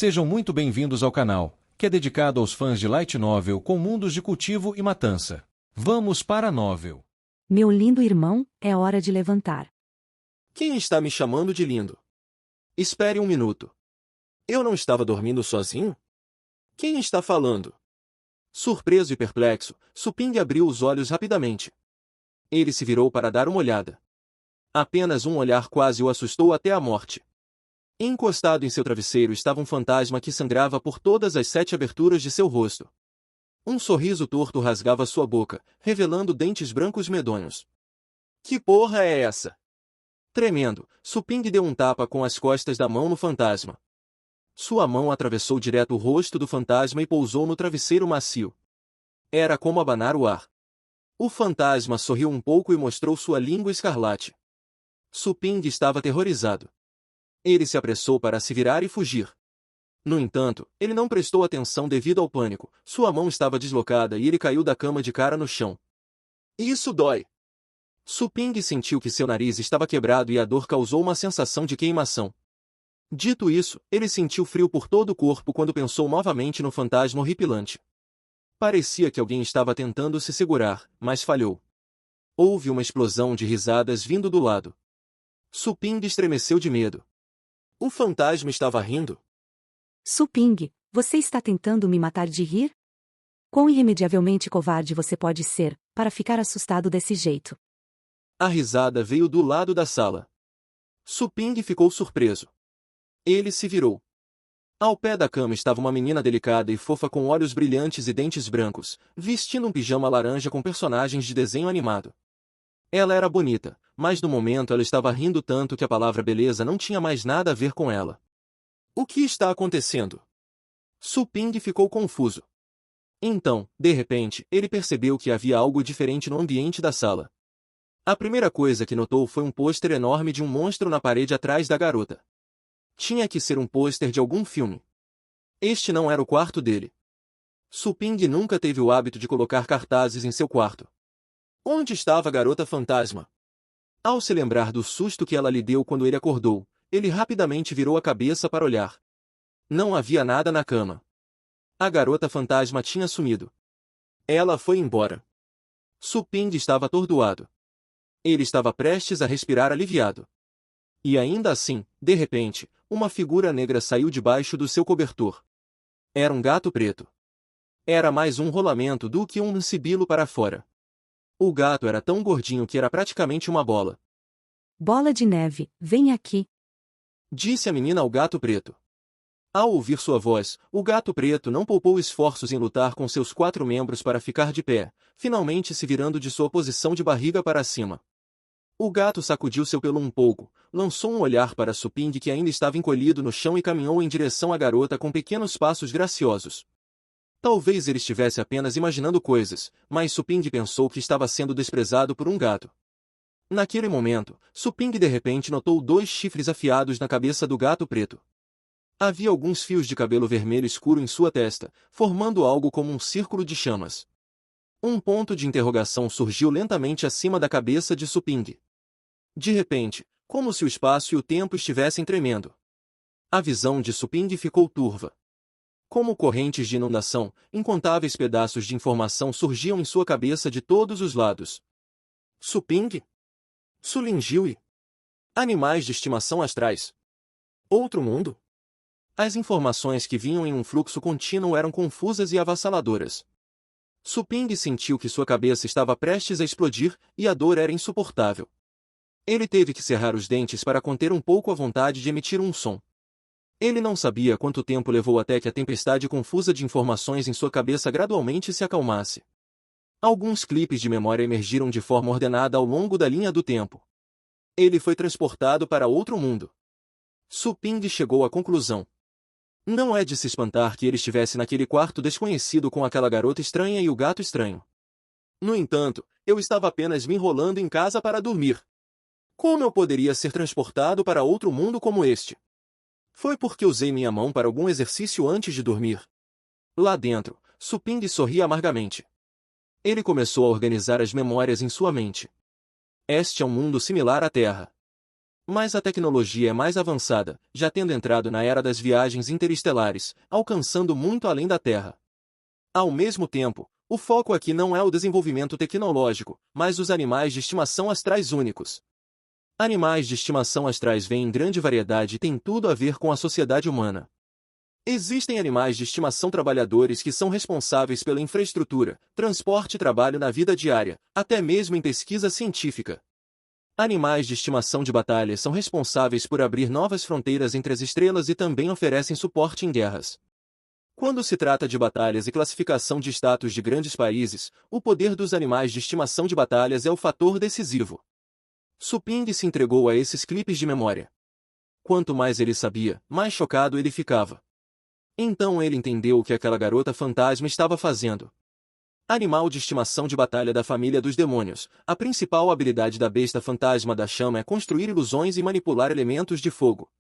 Sejam muito bem-vindos ao canal, que é dedicado aos fãs de Light Novel com mundos de cultivo e matança. Vamos para a novel. Meu lindo irmão, é hora de levantar. Quem está me chamando de lindo? Espere um minuto. Eu não estava dormindo sozinho? Quem está falando? Surpreso e perplexo, Suping abriu os olhos rapidamente. Ele se virou para dar uma olhada. Apenas um olhar quase o assustou até a morte. Encostado em seu travesseiro estava um fantasma que sangrava por todas as 7 aberturas de seu rosto. Um sorriso torto rasgava sua boca, revelando dentes brancos medonhos. Que porra é essa? Tremendo, Suping deu um tapa com as costas da mão no fantasma. Sua mão atravessou direto o rosto do fantasma e pousou no travesseiro macio. Era como abanar o ar. O fantasma sorriu um pouco e mostrou sua língua escarlate. Suping estava aterrorizado. Ele se apressou para se virar e fugir. No entanto, ele não prestou atenção devido ao pânico. Sua mão estava deslocada e ele caiu da cama de cara no chão. Isso dói! Suping sentiu que seu nariz estava quebrado e a dor causou uma sensação de queimação. Dito isso, ele sentiu frio por todo o corpo quando pensou novamente no fantasma horripilante. Parecia que alguém estava tentando se segurar, mas falhou. Houve uma explosão de risadas vindo do lado. Suping estremeceu de medo. O fantasma estava rindo. Suping, você está tentando me matar de rir? Quão irremediavelmente covarde você pode ser, para ficar assustado desse jeito? A risada veio do lado da sala. Suping ficou surpreso. Ele se virou. Ao pé da cama estava uma menina delicada e fofa com olhos brilhantes e dentes brancos, vestindo um pijama laranja com personagens de desenho animado. Ela era bonita, mas no momento ela estava rindo tanto que a palavra beleza não tinha mais nada a ver com ela. O que está acontecendo? Suping ficou confuso. Então, de repente, ele percebeu que havia algo diferente no ambiente da sala. A primeira coisa que notou foi um pôster enorme de um monstro na parede atrás da garota. Tinha que ser um pôster de algum filme. Este não era o quarto dele. Suping nunca teve o hábito de colocar cartazes em seu quarto. Onde estava a garota fantasma? Ao se lembrar do susto que ela lhe deu quando ele acordou, ele rapidamente virou a cabeça para olhar. Não havia nada na cama. A garota fantasma tinha sumido. Ela foi embora. Suping estava atordoado. Ele estava prestes a respirar aliviado. E ainda assim, de repente, uma figura negra saiu debaixo do seu cobertor. Era um gato preto. Era mais um rolamento do que um sibilo para fora. O gato era tão gordinho que era praticamente uma bola. Bola de neve, vem aqui. Disse a menina ao gato preto. Ao ouvir sua voz, o gato preto não poupou esforços em lutar com seus 4 membros para ficar de pé, finalmente se virando de sua posição de barriga para cima. O gato sacudiu seu pelo um pouco, lançou um olhar para Suping que ainda estava encolhido no chão e caminhou em direção à garota com pequenos passos graciosos. Talvez ele estivesse apenas imaginando coisas, mas Suping pensou que estava sendo desprezado por um gato. Naquele momento, Suping de repente notou 2 chifres afiados na cabeça do gato preto. Havia alguns fios de cabelo vermelho escuro em sua testa, formando algo como um círculo de chamas. Um ponto de interrogação surgiu lentamente acima da cabeça de Suping. De repente, como se o espaço e o tempo estivessem tremendo. A visão de Suping ficou turva. Como correntes de inundação, incontáveis pedaços de informação surgiam em sua cabeça de todos os lados. Suping? Sulingiui? Animais de estimação astrais? Outro mundo? As informações que vinham em um fluxo contínuo eram confusas e avassaladoras. Suping sentiu que sua cabeça estava prestes a explodir e a dor era insuportável. Ele teve que cerrar os dentes para conter um pouco a vontade de emitir um som. Ele não sabia quanto tempo levou até que a tempestade confusa de informações em sua cabeça gradualmente se acalmasse. Alguns clipes de memória emergiram de forma ordenada ao longo da linha do tempo. Ele foi transportado para outro mundo. Suping chegou à conclusão. Não é de se espantar que ele estivesse naquele quarto desconhecido com aquela garota estranha e o gato estranho. No entanto, eu estava apenas me enrolando em casa para dormir. Como eu poderia ser transportado para outro mundo como este? Foi porque usei minha mão para algum exercício antes de dormir. Lá dentro, Suping sorria amargamente. Ele começou a organizar as memórias em sua mente. Este é um mundo similar à Terra. Mas a tecnologia é mais avançada, já tendo entrado na era das viagens interestelares, alcançando muito além da Terra. Ao mesmo tempo, o foco aqui não é o desenvolvimento tecnológico, mas os animais de estimação astrais únicos. Animais de estimação astrais vêm em grande variedade e têm tudo a ver com a sociedade humana. Existem animais de estimação trabalhadores que são responsáveis pela infraestrutura, transporte e trabalho na vida diária, até mesmo em pesquisa científica. Animais de estimação de batalha são responsáveis por abrir novas fronteiras entre as estrelas e também oferecem suporte em guerras. Quando se trata de batalhas e classificação de status de grandes países, o poder dos animais de estimação de batalhas é o fator decisivo. Suping se entregou a esses clipes de memória. Quanto mais ele sabia, mais chocado ele ficava. Então ele entendeu o que aquela garota fantasma estava fazendo. Animal de estimação de batalha da família dos demônios, a principal habilidade da besta fantasma da chama é construir ilusões e manipular elementos de fogo.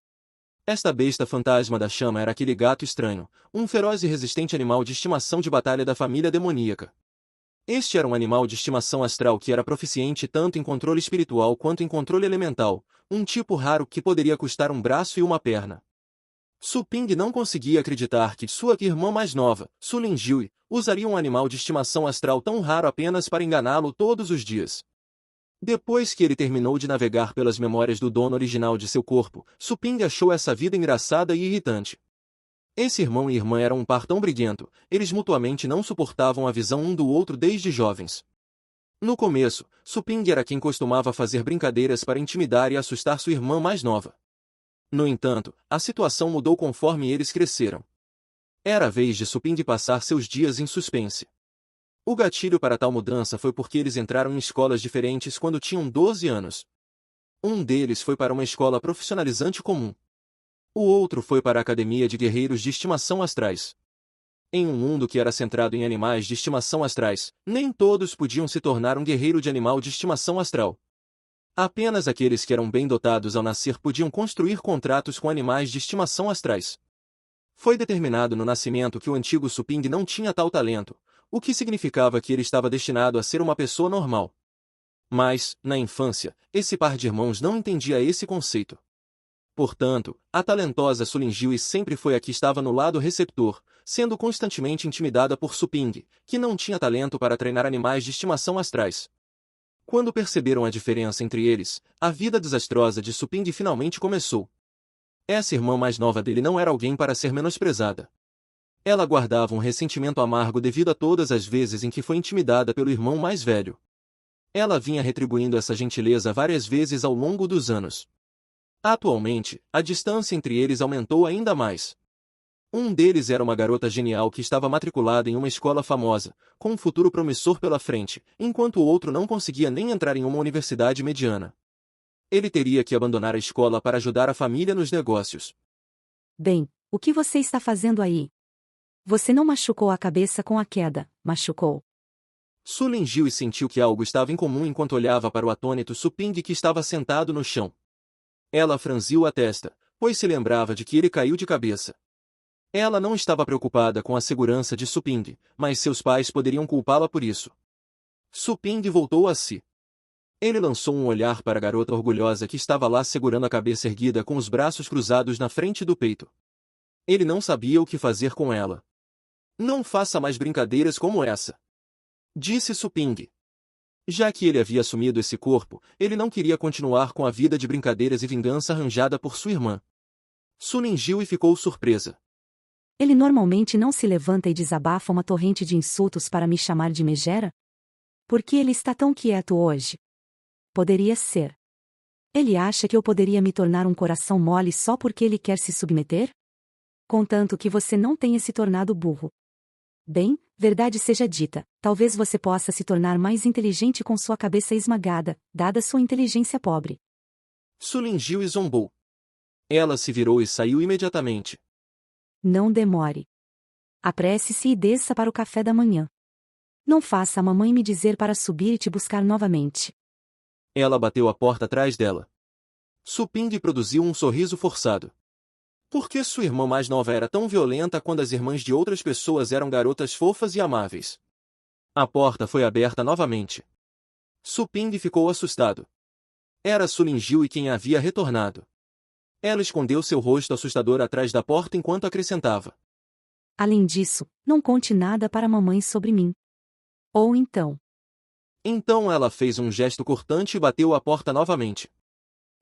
Esta besta fantasma da chama era aquele gato estranho, um feroz e resistente animal de estimação de batalha da família demoníaca. Este era um animal de estimação astral que era proficiente tanto em controle espiritual quanto em controle elemental, um tipo raro que poderia custar um braço e uma perna. Suping não conseguia acreditar que sua irmã mais nova, Su Linjiu, usaria um animal de estimação astral tão raro apenas para enganá-lo todos os dias. Depois que ele terminou de navegar pelas memórias do dono original de seu corpo, Suping achou essa vida engraçada e irritante. Esse irmão e irmã eram um par tão briguento, eles mutuamente não suportavam a visão um do outro desde jovens. No começo, Suping era quem costumava fazer brincadeiras para intimidar e assustar sua irmã mais nova. No entanto, a situação mudou conforme eles cresceram. Era a vez de Suping passar seus dias em suspense. O gatilho para tal mudança foi porque eles entraram em escolas diferentes quando tinham 12 anos. Um deles foi para uma escola profissionalizante comum. O outro foi para a Academia de Guerreiros de Estimação Astrais. Em um mundo que era centrado em animais de estimação astrais, nem todos podiam se tornar um guerreiro de animal de estimação astral. Apenas aqueles que eram bem dotados ao nascer podiam construir contratos com animais de estimação astrais. Foi determinado no nascimento que o antigo Suping não tinha tal talento, o que significava que ele estava destinado a ser uma pessoa normal. Mas, na infância, esse par de irmãos não entendia esse conceito. Portanto, a talentosa Su Linjiu sempre foi a que estava no lado receptor, sendo constantemente intimidada por Suping, que não tinha talento para treinar animais de estimação astrais. Quando perceberam a diferença entre eles, a vida desastrosa de Suping finalmente começou. Essa irmã mais nova dele não era alguém para ser menosprezada. Ela guardava um ressentimento amargo devido a todas as vezes em que foi intimidada pelo irmão mais velho. Ela vinha retribuindo essa gentileza várias vezes ao longo dos anos. Atualmente, a distância entre eles aumentou ainda mais. Um deles era uma garota genial que estava matriculada em uma escola famosa, com um futuro promissor pela frente, enquanto o outro não conseguia nem entrar em uma universidade mediana. Ele teria que abandonar a escola para ajudar a família nos negócios. Bem, o que você está fazendo aí? Você não machucou a cabeça com a queda, machucou? Su Linjiu sentiu que algo estava incomum enquanto olhava para o atônito Suping que estava sentado no chão. Ela franziu a testa, pois se lembrava de que ele caiu de cabeça. Ela não estava preocupada com a segurança de Suping, mas seus pais poderiam culpá-la por isso. Suping voltou a si. Ele lançou um olhar para a garota orgulhosa que estava lá segurando a cabeça erguida com os braços cruzados na frente do peito. Ele não sabia o que fazer com ela. Não faça mais brincadeiras como essa, disse Suping. Já que ele havia assumido esse corpo, ele não queria continuar com a vida de brincadeiras e vingança arranjada por sua irmã. Su Linjiu ficou surpresa. Ele normalmente não se levanta e desabafa uma torrente de insultos para me chamar de megera? Por que ele está tão quieto hoje? Poderia ser. Ele acha que eu poderia me tornar um coração mole só porque ele quer se submeter? Contanto que você não tenha se tornado burro. Bem, verdade seja dita, talvez você possa se tornar mais inteligente com sua cabeça esmagada, dada sua inteligência pobre. Su Linjiu zombou. Ela se virou e saiu imediatamente. Não demore. Apresse-se e desça para o café da manhã. Não faça a mamãe me dizer para subir e te buscar novamente. Ela bateu a porta atrás dela. Suping produziu um sorriso forçado. Por que sua irmã mais nova era tão violenta quando as irmãs de outras pessoas eram garotas fofas e amáveis? A porta foi aberta novamente. Suping ficou assustado. Era Sulin Jiu quem havia retornado. Ela escondeu seu rosto assustador atrás da porta enquanto acrescentava. Além disso, não conte nada para a mamãe sobre mim. Ou então. Então ela fez um gesto cortante e bateu a porta novamente.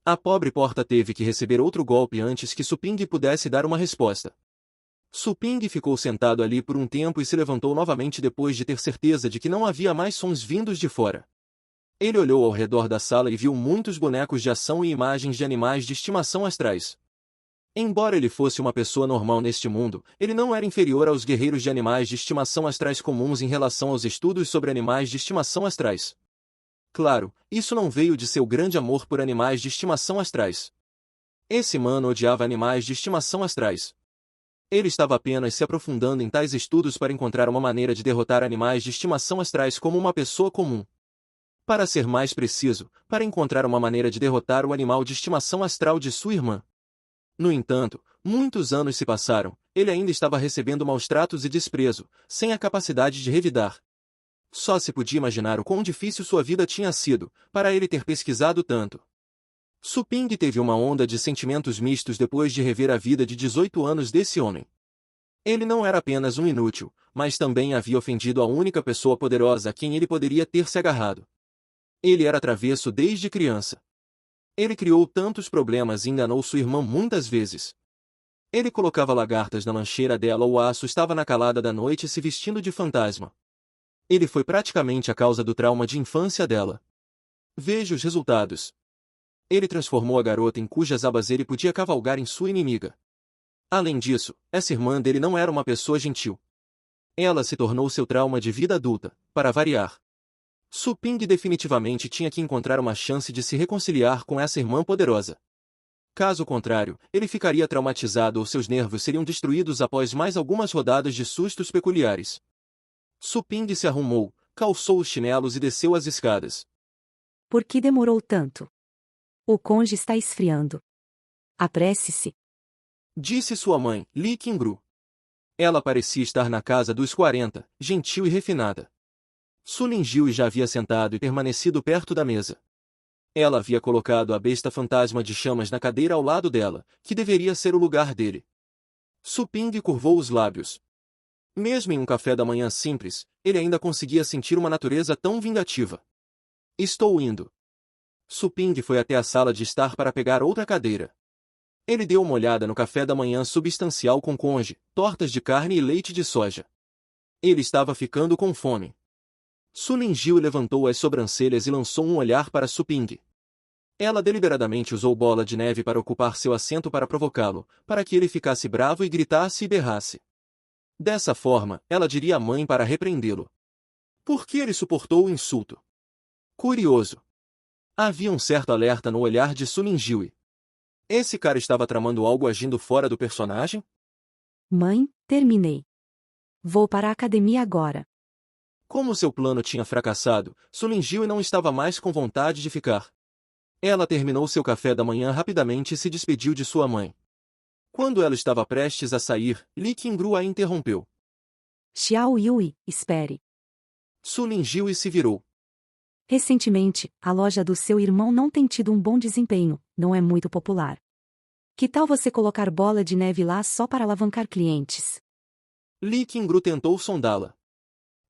A pobre porta teve que receber outro golpe antes que Suping pudesse dar uma resposta. Suping ficou sentado ali por um tempo e se levantou novamente depois de ter certeza de que não havia mais sons vindos de fora. Ele olhou ao redor da sala e viu muitos bonecos de ação e imagens de animais de estimação astrais. Embora ele fosse uma pessoa normal neste mundo, ele não era inferior aos guerreiros de animais de estimação astrais comuns em relação aos estudos sobre animais de estimação astrais. Claro, isso não veio de seu grande amor por animais de estimação astrais. Esse mano odiava animais de estimação astrais. Ele estava apenas se aprofundando em tais estudos para encontrar uma maneira de derrotar animais de estimação astrais como uma pessoa comum. Para ser mais preciso, para encontrar uma maneira de derrotar o animal de estimação astral de sua irmã. No entanto, muitos anos se passaram, ele ainda estava recebendo maus tratos e desprezo, sem a capacidade de revidar. Só se podia imaginar o quão difícil sua vida tinha sido, para ele ter pesquisado tanto. Suping teve uma onda de sentimentos mistos depois de rever a vida de 18 anos desse homem. Ele não era apenas um inútil, mas também havia ofendido a única pessoa poderosa a quem ele poderia ter se agarrado. Ele era travesso desde criança. Ele criou tantos problemas e enganou sua irmã muitas vezes. Ele colocava lagartas na lancheira dela ou a assustava na calada da noite se vestindo de fantasma. Ele foi praticamente a causa do trauma de infância dela. Veja os resultados. Ele transformou a garota em cujas abas ele podia cavalgar em sua inimiga. Além disso, essa irmã dele não era uma pessoa gentil. Ela se tornou seu trauma de vida adulta, para variar. Suping definitivamente tinha que encontrar uma chance de se reconciliar com essa irmã poderosa. Caso contrário, ele ficaria traumatizado ou seus nervos seriam destruídos após mais algumas rodadas de sustos peculiares. Suping se arrumou, calçou os chinelos e desceu as escadas. Por que demorou tanto? O conge está esfriando. Apresse-se. Disse sua mãe, Li Qingru. Ela parecia estar na casa dos 40, gentil e refinada. Sulin Jiu já havia sentado e permanecido perto da mesa. Ela havia colocado a besta fantasma de chamas na cadeira ao lado dela, que deveria ser o lugar dele. Suping curvou os lábios. Mesmo em um café da manhã simples, ele ainda conseguia sentir uma natureza tão vingativa. Estou indo. Suping foi até a sala de estar para pegar outra cadeira. Ele deu uma olhada no café da manhã substancial com conge, tortas de carne e leite de soja. Ele estava ficando com fome. Sulin Jiu levantou as sobrancelhas e lançou um olhar para Suping. Ela deliberadamente usou Bola de Neve para ocupar seu assento para provocá-lo, para que ele ficasse bravo e gritasse e berrasse. Dessa forma, ela diria à mãe para repreendê-lo. Por que ele suportou o insulto? Curioso. Havia um certo alerta no olhar de Sulin Jiu. Esse cara estava tramando algo agindo fora do personagem? Mãe, terminei. Vou para a academia agora. Como seu plano tinha fracassado, Sulin Jiu não estava mais com vontade de ficar. Ela terminou seu café da manhã rapidamente e se despediu de sua mãe. Quando ela estava prestes a sair, Li Qingru a interrompeu. Xiao Yui, espere. Sulin Jiu se virou. Recentemente, a loja do seu irmão não tem tido um bom desempenho, não é muito popular. Que tal você colocar Bola de Neve lá só para alavancar clientes? Li Qingru tentou sondá-la.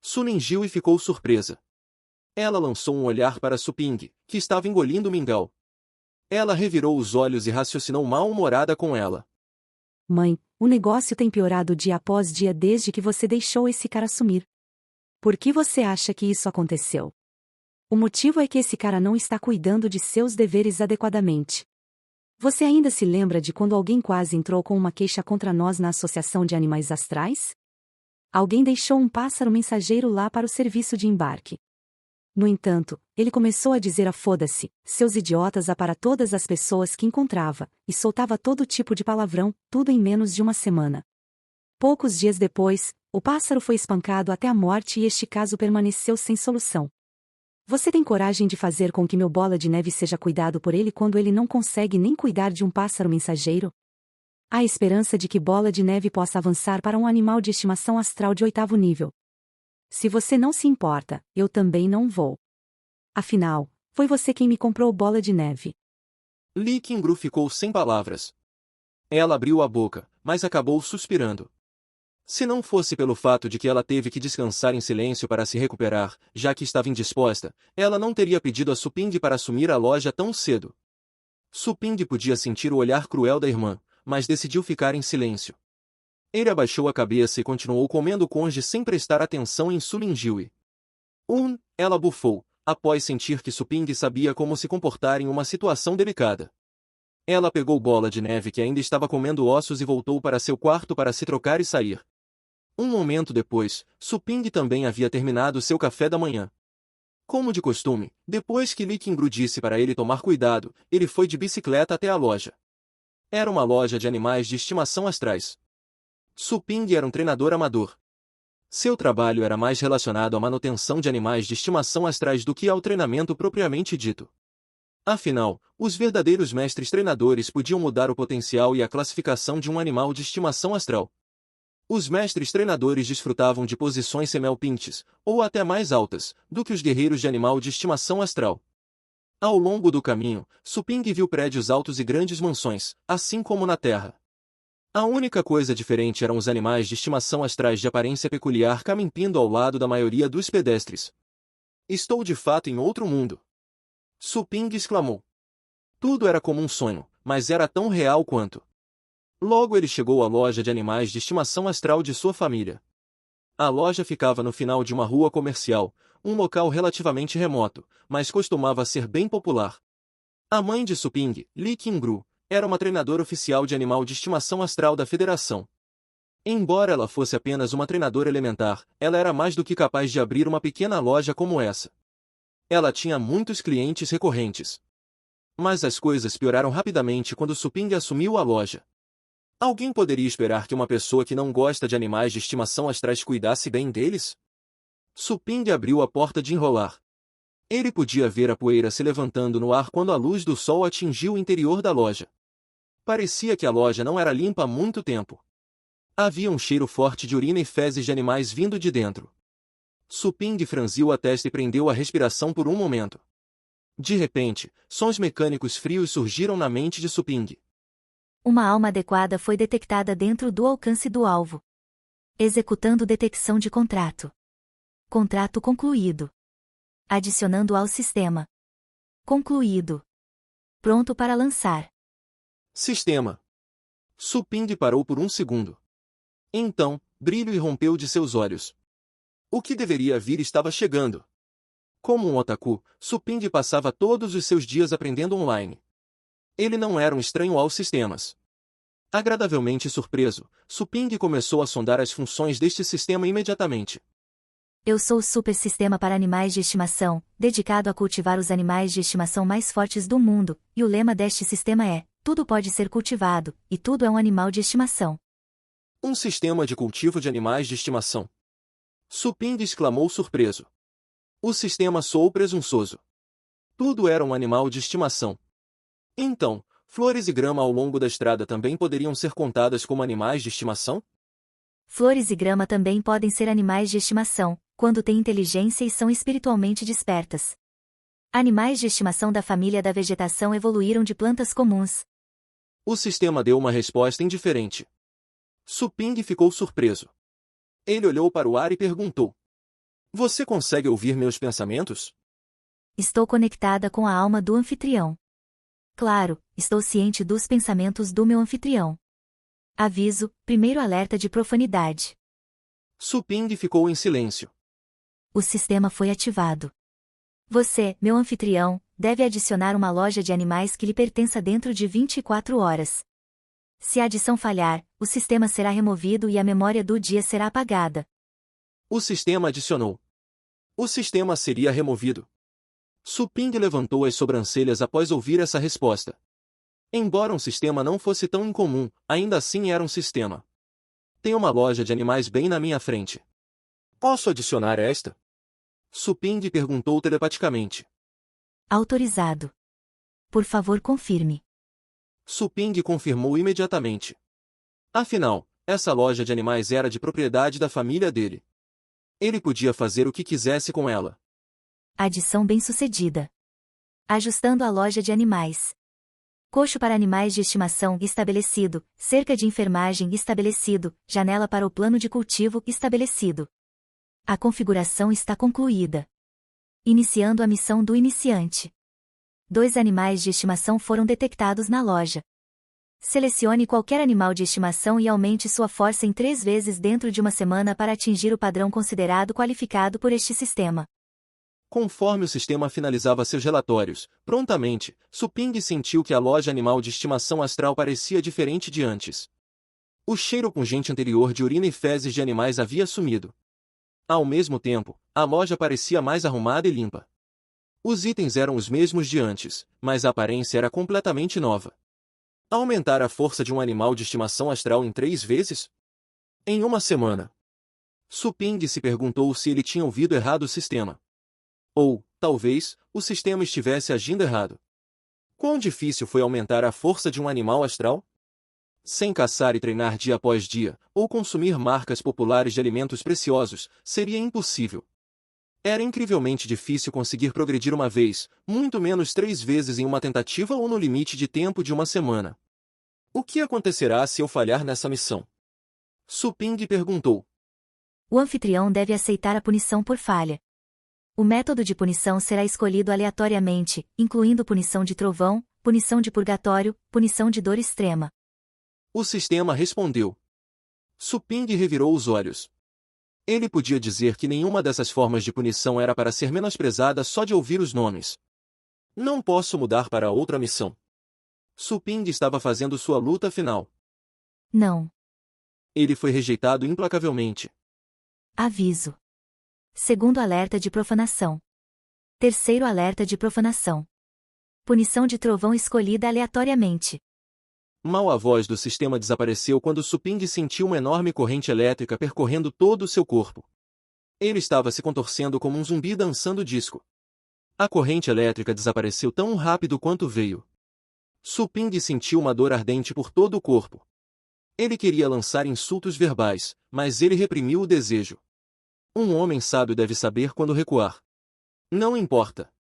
Sulin Jiu ficou surpresa. Ela lançou um olhar para Suping, que estava engolindo o mingau. Ela revirou os olhos e raciocinou mal-humorada com ela. Mãe, o negócio tem piorado dia após dia desde que você deixou esse cara sumir. Por que você acha que isso aconteceu? O motivo é que esse cara não está cuidando de seus deveres adequadamente. Você ainda se lembra de quando alguém quase entrou com uma queixa contra nós na Associação de Animais Astrais? Alguém deixou um pássaro mensageiro lá para o serviço de embarque. No entanto, ele começou a dizer a foda-se, seus idiotas para todas as pessoas que encontrava, e soltava todo tipo de palavrão, tudo em menos de uma semana. Poucos dias depois, o pássaro foi espancado até a morte e este caso permaneceu sem solução. Você tem coragem de fazer com que meu Bola de Neve seja cuidado por ele quando ele não consegue nem cuidar de um pássaro mensageiro? Há esperança de que Bola de Neve possa avançar para um animal de estimação astral de 8º nível. Se você não se importa, eu também não vou. Afinal, Foi você quem me comprou bola de neve. Lee Qingru ficou sem palavras. Ela abriu a boca, mas acabou suspirando. Se não fosse pelo fato de que ela teve que descansar em silêncio para se recuperar, já que estava indisposta, ela não teria pedido a Suping para assumir a loja tão cedo. Suping podia sentir o olhar cruel da irmã, mas decidiu ficar em silêncio. Ele abaixou a cabeça e continuou comendo conge sem prestar atenção em Sulinjiwe. Ela bufou, após sentir que Suping sabia como se comportar em uma situação delicada. Ela pegou bola de neve que ainda estava comendo ossos e voltou para seu quarto para se trocar e sair. Um momento depois, Suping também havia terminado seu café da manhã. Como de costume, depois que Lee Qingru disse para ele tomar cuidado, ele foi de bicicleta até a loja. Era uma loja de animais de estimação astrais. Suping era um treinador amador. Seu trabalho era mais relacionado à manutenção de animais de estimação astrais do que ao treinamento propriamente dito. Afinal, os verdadeiros mestres treinadores podiam mudar o potencial e a classificação de um animal de estimação astral. Os mestres treinadores desfrutavam de posições semelpintes, ou até mais altas, do que os guerreiros de animal de estimação astral. Ao longo do caminho, Suping viu prédios altos e grandes mansões, assim como na Terra. A única coisa diferente eram os animais de estimação astrais de aparência peculiar caminhando ao lado da maioria dos pedestres. Estou de fato em outro mundo. Suping exclamou. Tudo era como um sonho, mas era tão real quanto. Logo ele chegou à loja de animais de estimação astral de sua família. A loja ficava no final de uma rua comercial, um local relativamente remoto, mas costumava ser bem popular. A mãe de Suping, Lee Qingru, era uma treinadora oficial de animal de estimação astral da Federação. Embora ela fosse apenas uma treinadora elementar, ela era mais do que capaz de abrir uma pequena loja como essa. Ela tinha muitos clientes recorrentes. Mas as coisas pioraram rapidamente quando Suping assumiu a loja. Alguém poderia esperar que uma pessoa que não gosta de animais de estimação astrais cuidasse bem deles? Suping abriu a porta de enrolar. Ele podia ver a poeira se levantando no ar quando a luz do sol atingiu o interior da loja. Parecia que a loja não era limpa há muito tempo. Havia um cheiro forte de urina e fezes de animais vindo de dentro. Suping franziu a testa e prendeu a respiração por um momento. De repente, sons mecânicos frios surgiram na mente de Suping. Uma alma adequada foi detectada dentro do alcance do alvo. Executando detecção de contrato. Contrato concluído. Adicionando ao sistema. Concluído. Pronto para lançar. Sistema. Suping parou por um segundo. Então, brilho irrompeu de seus olhos. O que deveria vir estava chegando. Como um otaku, Suping passava todos os seus dias aprendendo online. Ele não era um estranho aos sistemas. Agradavelmente surpreso, Suping começou a sondar as funções deste sistema imediatamente. Eu sou o super sistema para animais de estimação, dedicado a cultivar os animais de estimação mais fortes do mundo, e o lema deste sistema é: tudo pode ser cultivado, e tudo é um animal de estimação. Um sistema de cultivo de animais de estimação. Suping exclamou surpreso. O sistema soou presunçoso. Tudo era um animal de estimação. Então, flores e grama ao longo da estrada também poderiam ser contadas como animais de estimação? Flores e grama também podem ser animais de estimação, quando têm inteligência e são espiritualmente despertas. Animais de estimação da família da vegetação evoluíram de plantas comuns. O sistema deu uma resposta indiferente. Suping ficou surpreso. Ele olhou para o ar e perguntou: Você consegue ouvir meus pensamentos? Estou conectada com a alma do anfitrião. Claro, estou ciente dos pensamentos do meu anfitrião. Aviso, primeiro alerta de profanidade. Suping ficou em silêncio. O sistema foi ativado. Você, meu anfitrião, deve adicionar uma loja de animais que lhe pertença dentro de 24 horas. Se a adição falhar, o sistema será removido e a memória do dia será apagada. O sistema adicionou. O sistema seria removido. Suping levantou as sobrancelhas após ouvir essa resposta. Embora um sistema não fosse tão incomum, ainda assim era um sistema. Tem uma loja de animais bem na minha frente. Posso adicionar esta? Suping perguntou telepaticamente. Autorizado. Por favor, confirme. Suping confirmou imediatamente. Afinal, essa loja de animais era de propriedade da família dele. Ele podia fazer o que quisesse com ela. Adição bem-sucedida. Ajustando a loja de animais. Coxo para animais de estimação estabelecido, cerca de enfermagem estabelecido, janela para o plano de cultivo estabelecido. A configuração está concluída. Iniciando a missão do iniciante. 2 animais de estimação foram detectados na loja. Selecione qualquer animal de estimação e aumente sua força em 3 vezes dentro de uma semana para atingir o padrão considerado qualificado por este sistema. Conforme o sistema finalizava seus relatórios, prontamente, Suping sentiu que a loja animal de estimação astral parecia diferente de antes. O cheiro pungente anterior de urina e fezes de animais havia sumido. Ao mesmo tempo, a loja parecia mais arrumada e limpa. Os itens eram os mesmos de antes, mas a aparência era completamente nova. Aumentar a força de um animal de estimação astral em 3 vezes? Em uma semana. Suping se perguntou se ele tinha ouvido errado o sistema. Ou, talvez, o sistema estivesse agindo errado. Quão difícil foi aumentar a força de um animal astral? Sem caçar e treinar dia após dia, ou consumir marcas populares de alimentos preciosos, seria impossível. Era incrivelmente difícil conseguir progredir uma vez, muito menos 3 vezes em uma tentativa ou no limite de tempo de uma semana. O que acontecerá se eu falhar nessa missão? Suping perguntou. O anfitrião deve aceitar a punição por falha. O método de punição será escolhido aleatoriamente, incluindo punição de trovão, punição de purgatório, punição de dor extrema. O sistema respondeu. Suping revirou os olhos. Ele podia dizer que nenhuma dessas formas de punição era para ser menosprezada só de ouvir os nomes. Não posso mudar para outra missão. Suping estava fazendo sua luta final. Não. Ele foi rejeitado implacavelmente. Aviso. Segundo alerta de profanação. Terceiro alerta de profanação. Punição de trovão escolhida aleatoriamente. Mal a voz do sistema desapareceu quando Suping sentiu uma enorme corrente elétrica percorrendo todo o seu corpo. Ele estava se contorcendo como um zumbi dançando disco. A corrente elétrica desapareceu tão rápido quanto veio. Suping sentiu uma dor ardente por todo o corpo. Ele queria lançar insultos verbais, mas ele reprimiu o desejo. Um homem sábio deve saber quando recuar. Não importa.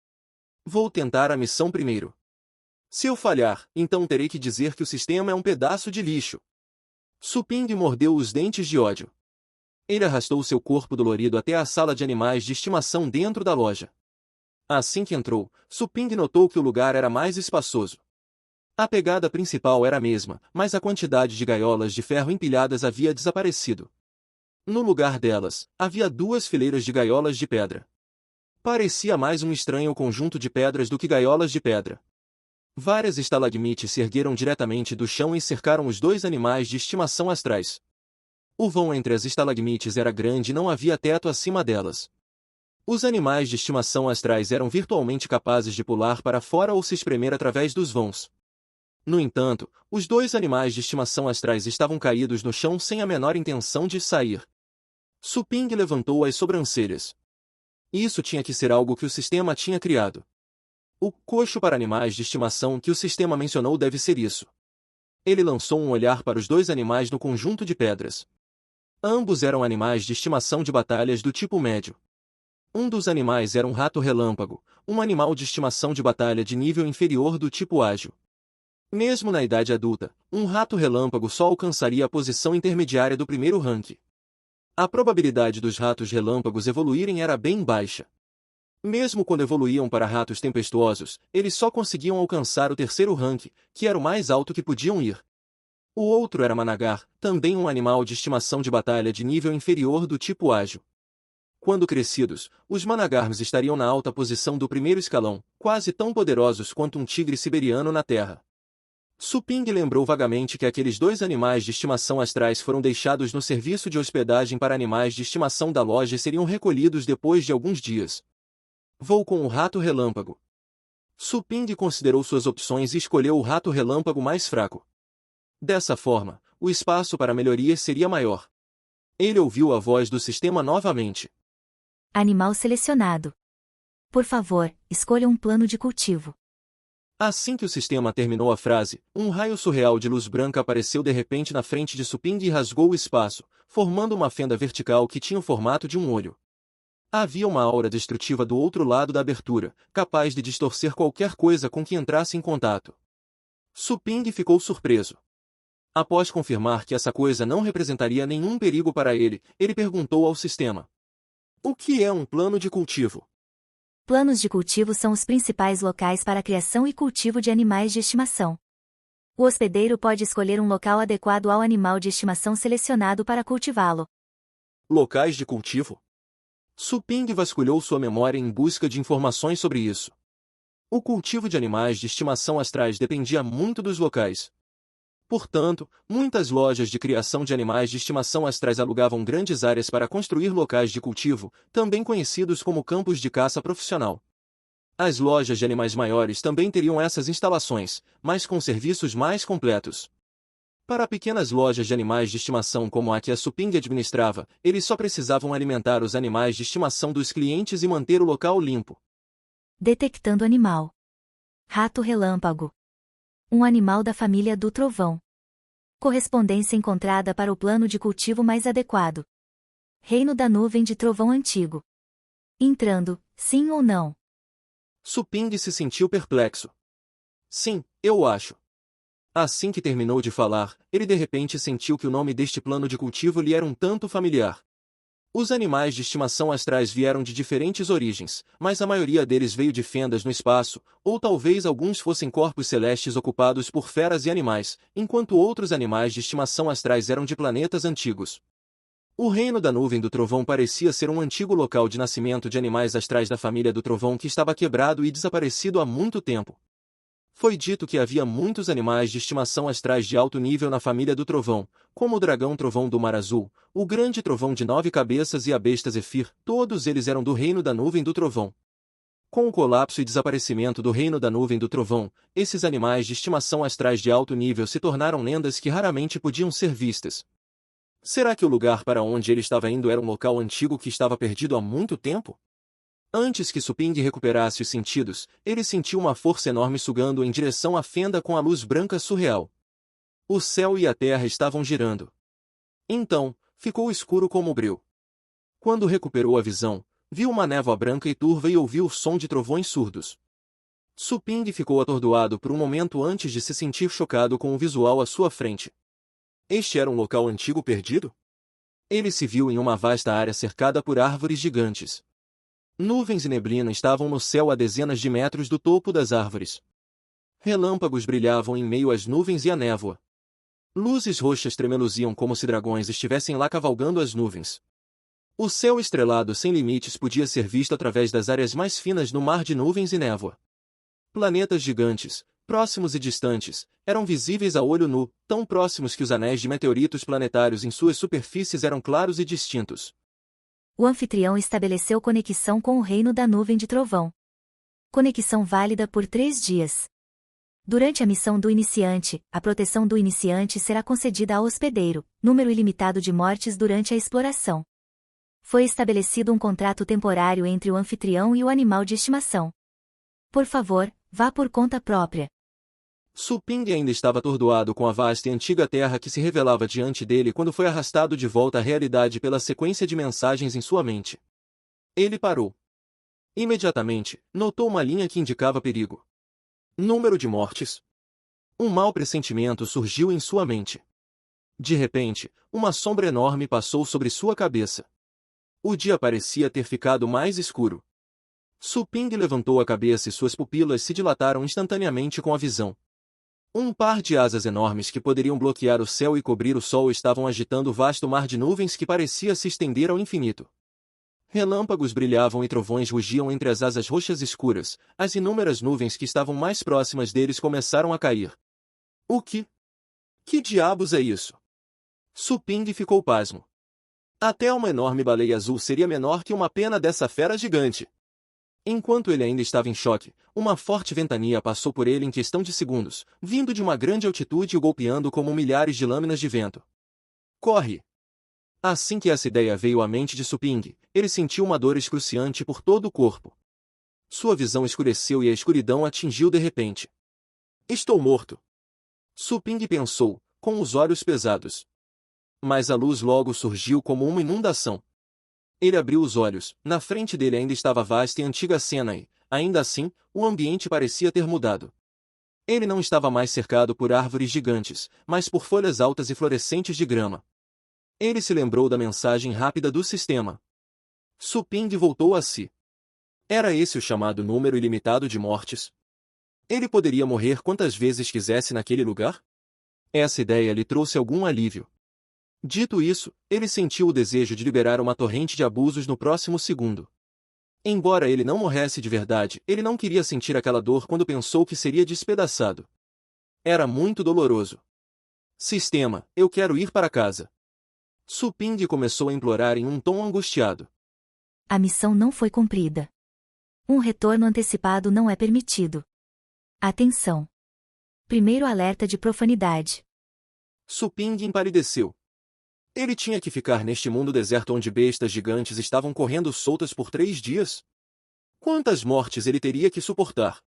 Vou tentar a missão primeiro. Se eu falhar, então terei que dizer que o sistema é um pedaço de lixo. Suping mordeu os dentes de ódio. Ele arrastou seu corpo dolorido até a sala de animais de estimação dentro da loja. Assim que entrou, Suping notou que o lugar era mais espaçoso. A pegada principal era a mesma, mas a quantidade de gaiolas de ferro empilhadas havia desaparecido. No lugar delas, havia 2 fileiras de gaiolas de pedra. Parecia mais um estranho conjunto de pedras do que gaiolas de pedra. Várias estalagmites se ergueram diretamente do chão e cercaram os 2 animais de estimação astrais. O vão entre as estalagmites era grande e não havia teto acima delas. Os animais de estimação astrais eram virtualmente capazes de pular para fora ou se espremer através dos vãos. No entanto, os 2 animais de estimação astrais estavam caídos no chão sem a menor intenção de sair. Suping levantou as sobrancelhas. Isso tinha que ser algo que o sistema tinha criado. O coxo para animais de estimação que o sistema mencionou deve ser isso. Ele lançou um olhar para os 2 animais no conjunto de pedras. Ambos eram animais de estimação de batalhas do tipo médio. Um dos animais era um rato relâmpago, um animal de estimação de batalha de nível inferior do tipo ágil. Mesmo na idade adulta, um rato relâmpago só alcançaria a posição intermediária do primeiro rank. A probabilidade dos ratos relâmpagos evoluírem era bem baixa. Mesmo quando evoluíam para ratos tempestuosos, eles só conseguiam alcançar o 3º rank, que era o mais alto que podiam ir. O outro era Managar, também um animal de estimação de batalha de nível inferior do tipo ágil. Quando crescidos, os Managarms estariam na alta posição do primeiro escalão, quase tão poderosos quanto um tigre siberiano na Terra. Suping lembrou vagamente que aqueles 2 animais de estimação astrais foram deixados no serviço de hospedagem para animais de estimação da loja e seriam recolhidos depois de alguns dias. Vou com o rato relâmpago. Suping considerou suas opções e escolheu o rato relâmpago mais fraco. Dessa forma, o espaço para melhorias seria maior. Ele ouviu a voz do sistema novamente. Animal selecionado. Por favor, escolha um plano de cultivo. Assim que o sistema terminou a frase, um raio surreal de luz branca apareceu de repente na frente de Suping e rasgou o espaço, formando uma fenda vertical que tinha o formato de um olho. Havia uma aura destrutiva do outro lado da abertura, capaz de distorcer qualquer coisa com que entrasse em contato. Suping ficou surpreso. Após confirmar que essa coisa não representaria nenhum perigo para ele, ele perguntou ao sistema: o que é um plano de cultivo? Planos de cultivo são os principais locais para a criação e cultivo de animais de estimação. O hospedeiro pode escolher um local adequado ao animal de estimação selecionado para cultivá-lo. Locais de cultivo? Suping vasculhou sua memória em busca de informações sobre isso. O cultivo de animais de estimação astrais dependia muito dos locais. Portanto, muitas lojas de criação de animais de estimação astrais alugavam grandes áreas para construir locais de cultivo, também conhecidos como campos de caça profissional. As lojas de animais maiores também teriam essas instalações, mas com serviços mais completos. Para pequenas lojas de animais de estimação como a que a Suping administrava, eles só precisavam alimentar os animais de estimação dos clientes e manter o local limpo. Detectando animal. Rato relâmpago. Um animal da família do trovão. Correspondência encontrada para o plano de cultivo mais adequado. Reino da nuvem de trovão antigo. Entrando, sim ou não? Suping se sentiu perplexo. Sim, eu acho. Assim que terminou de falar, ele de repente sentiu que o nome deste plano de cultivo lhe era um tanto familiar. Os animais de estimação astrais vieram de diferentes origens, mas a maioria deles veio de fendas no espaço, ou talvez alguns fossem corpos celestes ocupados por feras e animais, enquanto outros animais de estimação astrais eram de planetas antigos. O Reino da Nuvem do Trovão parecia ser um antigo local de nascimento de animais astrais da família do Trovão que estava quebrado e desaparecido há muito tempo. Foi dito que havia muitos animais de estimação astrais de alto nível na família do Trovão, como o dragão trovão do Mar Azul, o grande trovão de 9 cabeças e a besta Zefir, todos eles eram do Reino da Nuvem do Trovão. Com o colapso e desaparecimento do Reino da Nuvem do Trovão, esses animais de estimação astrais de alto nível se tornaram lendas que raramente podiam ser vistas. Será que o lugar para onde ele estava indo era um local antigo que estava perdido há muito tempo? Antes que Suping recuperasse os sentidos, ele sentiu uma força enorme sugando-o em direção à fenda com a luz branca surreal. O céu e a terra estavam girando. Então, ficou escuro como o breu. Quando recuperou a visão, viu uma névoa branca e turva e ouviu o som de trovões surdos. Suping ficou atordoado por um momento antes de se sentir chocado com o visual à sua frente. Este era um local antigo perdido? Ele se viu em uma vasta área cercada por árvores gigantes. Nuvens e neblina estavam no céu a dezenas de metros do topo das árvores. Relâmpagos brilhavam em meio às nuvens e à névoa. Luzes roxas tremeluziam como se dragões estivessem lá cavalgando as nuvens. O céu estrelado sem limites podia ser visto através das áreas mais finas no mar de nuvens e névoa. Planetas gigantes, próximos e distantes, eram visíveis a olho nu, tão próximos que os anéis de meteoritos planetários em suas superfícies eram claros e distintos. O anfitrião estabeleceu conexão com o Reino da Nuvem de Trovão. Conexão válida por 3 dias. Durante a missão do iniciante, a proteção do iniciante será concedida ao hospedeiro, número ilimitado de mortes durante a exploração. Foi estabelecido um contrato temporário entre o anfitrião e o animal de estimação. Por favor, vá por conta própria. Suping ainda estava atordoado com a vasta e antiga terra que se revelava diante dele quando foi arrastado de volta à realidade pela sequência de mensagens em sua mente. Ele parou. Imediatamente, notou uma linha que indicava perigo. Número de mortes. Um mau pressentimento surgiu em sua mente. De repente, uma sombra enorme passou sobre sua cabeça. O dia parecia ter ficado mais escuro. Suping levantou a cabeça e suas pupilas se dilataram instantaneamente com a visão. Um par de asas enormes que poderiam bloquear o céu e cobrir o sol estavam agitando o vasto mar de nuvens que parecia se estender ao infinito. Relâmpagos brilhavam e trovões rugiam entre as asas roxas escuras, as inúmeras nuvens que estavam mais próximas deles começaram a cair. O que? Que diabos é isso? Suping ficou pasmo. Até uma enorme baleia azul seria menor que uma pena dessa fera gigante. Enquanto ele ainda estava em choque, uma forte ventania passou por ele em questão de segundos, vindo de uma grande altitude e o golpeando como milhares de lâminas de vento. Corre! Assim que essa ideia veio à mente de Suping, ele sentiu uma dor excruciante por todo o corpo. Sua visão escureceu e a escuridão atingiu de repente. Estou morto! Suping pensou, com os olhos pesados. Mas a luz logo surgiu como uma inundação. Ele abriu os olhos, na frente dele ainda estava a vasta e antiga cena e, ainda assim, o ambiente parecia ter mudado. Ele não estava mais cercado por árvores gigantes, mas por folhas altas e florescentes de grama. Ele se lembrou da mensagem rápida do sistema. Suping voltou a si. Era esse o chamado número ilimitado de mortes? Ele poderia morrer quantas vezes quisesse naquele lugar? Essa ideia lhe trouxe algum alívio. Dito isso, ele sentiu o desejo de liberar uma torrente de abusos no próximo segundo. Embora ele não morresse de verdade, ele não queria sentir aquela dor quando pensou que seria despedaçado. Era muito doloroso. Sistema, eu quero ir para casa. Suping começou a implorar em um tom angustiado. A missão não foi cumprida. Um retorno antecipado não é permitido. Atenção! Primeiro alerta de profanidade. Suping empalideceu. Ele tinha que ficar neste mundo deserto onde bestas gigantes estavam correndo soltas por 3 dias? Quantas mortes ele teria que suportar?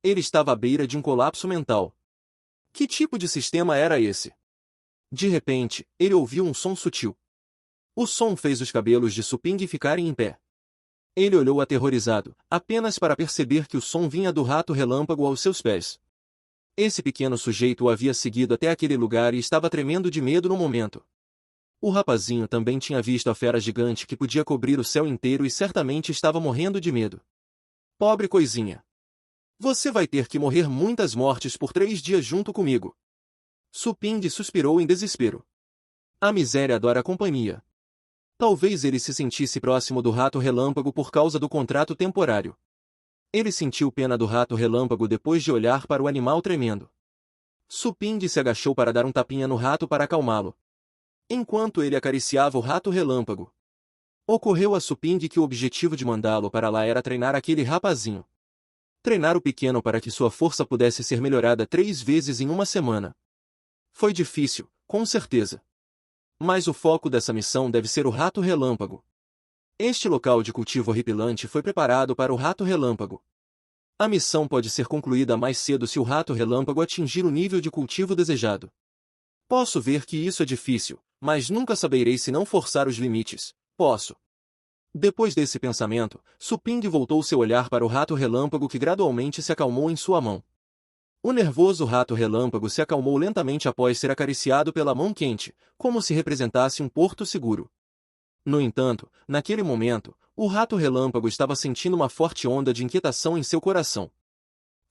Ele estava à beira de um colapso mental. Que tipo de sistema era esse? De repente, ele ouviu um som sutil. O som fez os cabelos de Suping ficarem em pé. Ele olhou aterrorizado, apenas para perceber que o som vinha do rato relâmpago aos seus pés. Esse pequeno sujeito o havia seguido até aquele lugar e estava tremendo de medo no momento. O rapazinho também tinha visto a fera gigante que podia cobrir o céu inteiro e certamente estava morrendo de medo. Pobre coisinha. Você vai ter que morrer muitas mortes por 3 dias junto comigo. Suping suspirou em desespero. A miséria adora a companhia. Talvez ele se sentisse próximo do rato relâmpago por causa do contrato temporário. Ele sentiu pena do rato relâmpago depois de olhar para o animal tremendo. Suping se agachou para dar um tapinha no rato para acalmá-lo. Enquanto ele acariciava o rato relâmpago, ocorreu a Suping que o objetivo de mandá-lo para lá era treinar aquele rapazinho. Treinar o pequeno para que sua força pudesse ser melhorada 3 vezes em uma semana. Foi difícil, com certeza. Mas o foco dessa missão deve ser o rato relâmpago. Este local de cultivo horripilante foi preparado para o rato relâmpago. A missão pode ser concluída mais cedo se o rato relâmpago atingir o nível de cultivo desejado. Posso ver que isso é difícil, mas nunca saberei se não forçar os limites. Posso. Depois desse pensamento, Suping voltou seu olhar para o rato relâmpago que gradualmente se acalmou em sua mão. O nervoso rato relâmpago se acalmou lentamente após ser acariciado pela mão quente, como se representasse um porto seguro. No entanto, naquele momento, o rato relâmpago estava sentindo uma forte onda de inquietação em seu coração.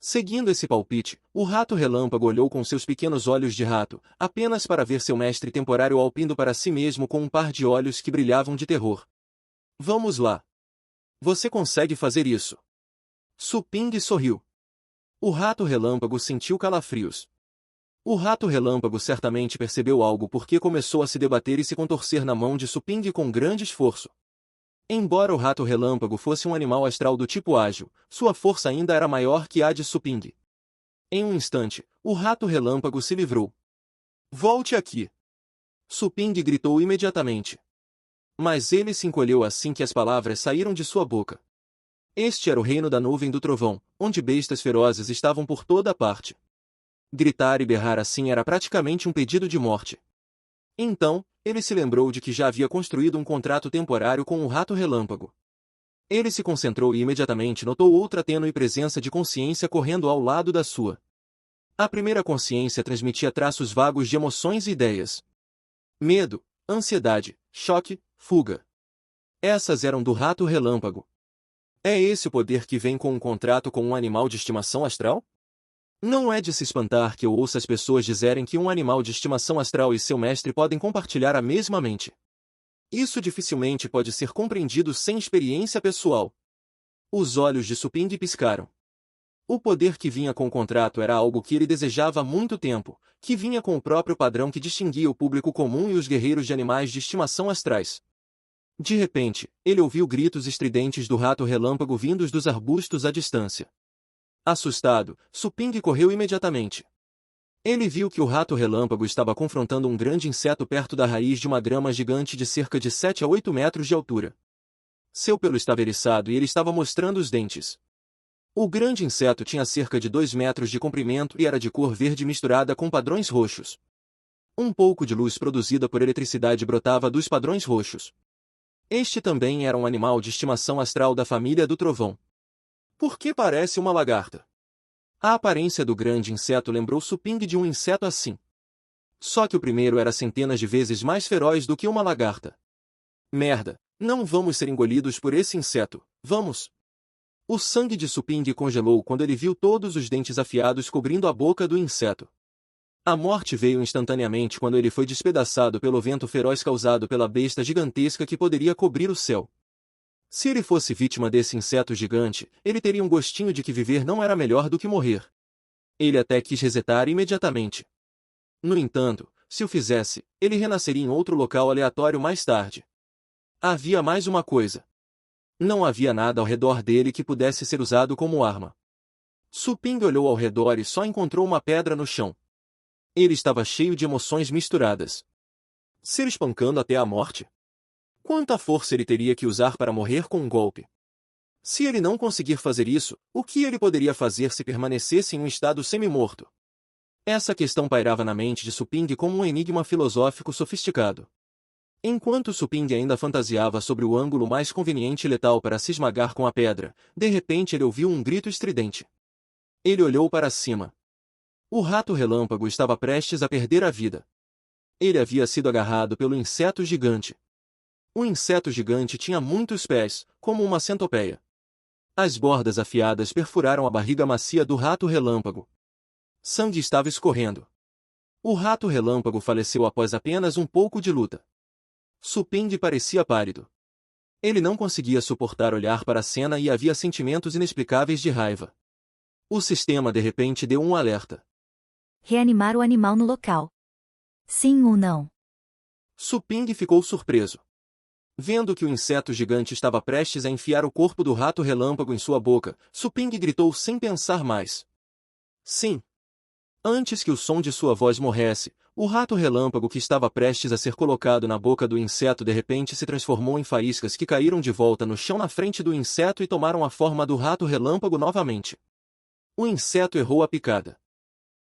Seguindo esse palpite, o rato relâmpago olhou com seus pequenos olhos de rato, apenas para ver seu mestre temporário alpindo para si mesmo com um par de olhos que brilhavam de terror. Vamos lá. Você consegue fazer isso. Suping sorriu. O rato relâmpago sentiu calafrios. O rato relâmpago certamente percebeu algo porque começou a se debater e se contorcer na mão de Suping com grande esforço. Embora o rato relâmpago fosse um animal astral do tipo ágil, sua força ainda era maior que a de Suping. Em um instante, o rato relâmpago se livrou. Volte aqui! Suping gritou imediatamente. Mas ele se encolheu assim que as palavras saíram de sua boca. Este era o reino da nuvem do trovão, onde bestas ferozes estavam por toda parte. Gritar e berrar assim era praticamente um pedido de morte. Então, ele se lembrou de que já havia construído um contrato temporário com o rato relâmpago. Ele se concentrou e imediatamente notou outra tênue presença de consciência correndo ao lado da sua. A primeira consciência transmitia traços vagos de emoções e ideias. Medo, ansiedade, choque, fuga. Essas eram do rato relâmpago. É esse o poder que vem com um contrato com um animal de estimação astral? Não é de se espantar que eu ouça as pessoas dizerem que um animal de estimação astral e seu mestre podem compartilhar a mesma mente. Isso dificilmente pode ser compreendido sem experiência pessoal. Os olhos de Suping piscaram. O poder que vinha com o contrato era algo que ele desejava há muito tempo, que vinha com o próprio padrão que distinguia o público comum e os guerreiros de animais de estimação astrais. De repente, ele ouviu gritos estridentes do rato relâmpago vindos dos arbustos à distância. Assustado, Suping correu imediatamente. Ele viu que o rato relâmpago estava confrontando um grande inseto perto da raiz de uma grama gigante de cerca de 7 a 8 metros de altura. Seu pelo estava eriçado e ele estava mostrando os dentes. O grande inseto tinha cerca de 2 metros de comprimento e era de cor verde misturada com padrões roxos. Um pouco de luz produzida por eletricidade brotava dos padrões roxos. Este também era um animal de estimação astral da família do trovão. Por que parece uma lagarta? A aparência do grande inseto lembrou Suping de um inseto assim. Só que o primeiro era centenas de vezes mais feroz do que uma lagarta. Merda, não vamos ser engolidos por esse inseto, vamos! O sangue de Suping congelou quando ele viu todos os dentes afiados cobrindo a boca do inseto. A morte veio instantaneamente quando ele foi despedaçado pelo vento feroz causado pela besta gigantesca que poderia cobrir o céu. Se ele fosse vítima desse inseto gigante, ele teria um gostinho de que viver não era melhor do que morrer. Ele até quis resetar imediatamente. No entanto, se o fizesse, ele renasceria em outro local aleatório mais tarde. Havia mais uma coisa. Não havia nada ao redor dele que pudesse ser usado como arma. Suping olhou ao redor e só encontrou uma pedra no chão. Ele estava cheio de emoções misturadas. Ser espancando até a morte? Quanta força ele teria que usar para morrer com um golpe? Se ele não conseguir fazer isso, o que ele poderia fazer se permanecesse em um estado semi-morto? Essa questão pairava na mente de Suping como um enigma filosófico sofisticado. Enquanto Suping ainda fantasiava sobre o ângulo mais conveniente e letal para se esmagar com a pedra, de repente ele ouviu um grito estridente. Ele olhou para cima. O rato relâmpago estava prestes a perder a vida. Ele havia sido agarrado pelo inseto gigante. O inseto gigante tinha muitos pés, como uma centopeia. As bordas afiadas perfuraram a barriga macia do rato relâmpago. Sangue estava escorrendo. O rato relâmpago faleceu após apenas um pouco de luta. Suping parecia pálido. Ele não conseguia suportar olhar para a cena e havia sentimentos inexplicáveis de raiva. O sistema de repente deu um alerta. Reanimar o animal no local. Sim ou não? Suping ficou surpreso. Vendo que o inseto gigante estava prestes a enfiar o corpo do rato relâmpago em sua boca, Suping gritou sem pensar mais. Sim. Antes que o som de sua voz morresse, o rato relâmpago que estava prestes a ser colocado na boca do inseto de repente se transformou em faíscas que caíram de volta no chão na frente do inseto e tomaram a forma do rato relâmpago novamente. O inseto errou a picada.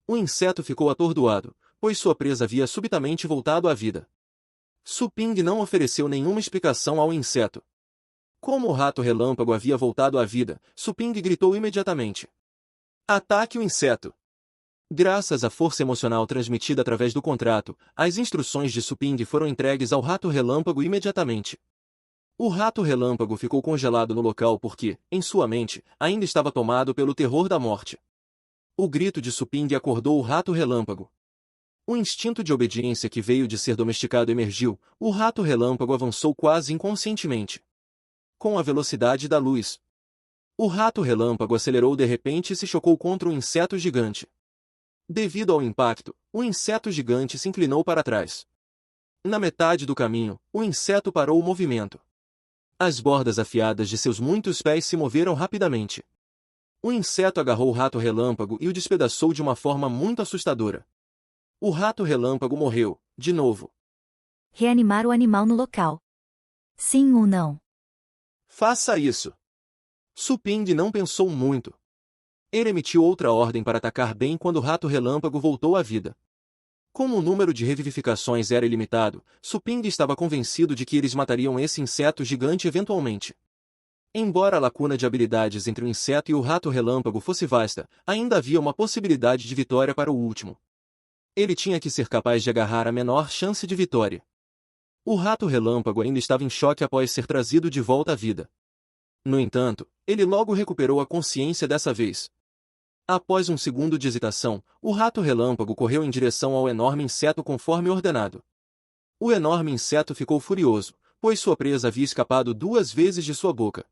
O inseto ficou atordoado, pois sua presa havia subitamente voltado à vida. Suping não ofereceu nenhuma explicação ao inseto. Como o rato relâmpago havia voltado à vida, Suping gritou imediatamente. Ataque o inseto! Graças à força emocional transmitida através do contrato, as instruções de Suping foram entregues ao rato relâmpago imediatamente. O rato relâmpago ficou congelado no local porque, em sua mente, ainda estava tomado pelo terror da morte. O grito de Suping acordou o rato relâmpago. O instinto de obediência que veio de ser domesticado emergiu, o rato relâmpago avançou quase inconscientemente. Com a velocidade da luz. O rato relâmpago acelerou de repente e se chocou contra um inseto gigante. Devido ao impacto, o inseto gigante se inclinou para trás. Na metade do caminho, o inseto parou o movimento. As bordas afiadas de seus muitos pés se moveram rapidamente. O inseto agarrou o rato relâmpago e o despedaçou de uma forma muito assustadora. O rato relâmpago morreu, de novo. Reanimar o animal no local. Sim ou não? Faça isso. Suping não pensou muito. Ele emitiu outra ordem para atacar bem quando o rato relâmpago voltou à vida. Como o número de revivificações era ilimitado, Suping estava convencido de que eles matariam esse inseto gigante eventualmente. Embora a lacuna de habilidades entre o inseto e o rato relâmpago fosse vasta, ainda havia uma possibilidade de vitória para o último. Ele tinha que ser capaz de agarrar a menor chance de vitória. O rato relâmpago ainda estava em choque após ser trazido de volta à vida. No entanto, ele logo recuperou a consciência dessa vez. Após um segundo de hesitação, o rato relâmpago correu em direção ao enorme inseto conforme ordenado. O enorme inseto ficou furioso, pois sua presa havia escapado 2 vezes de sua boca.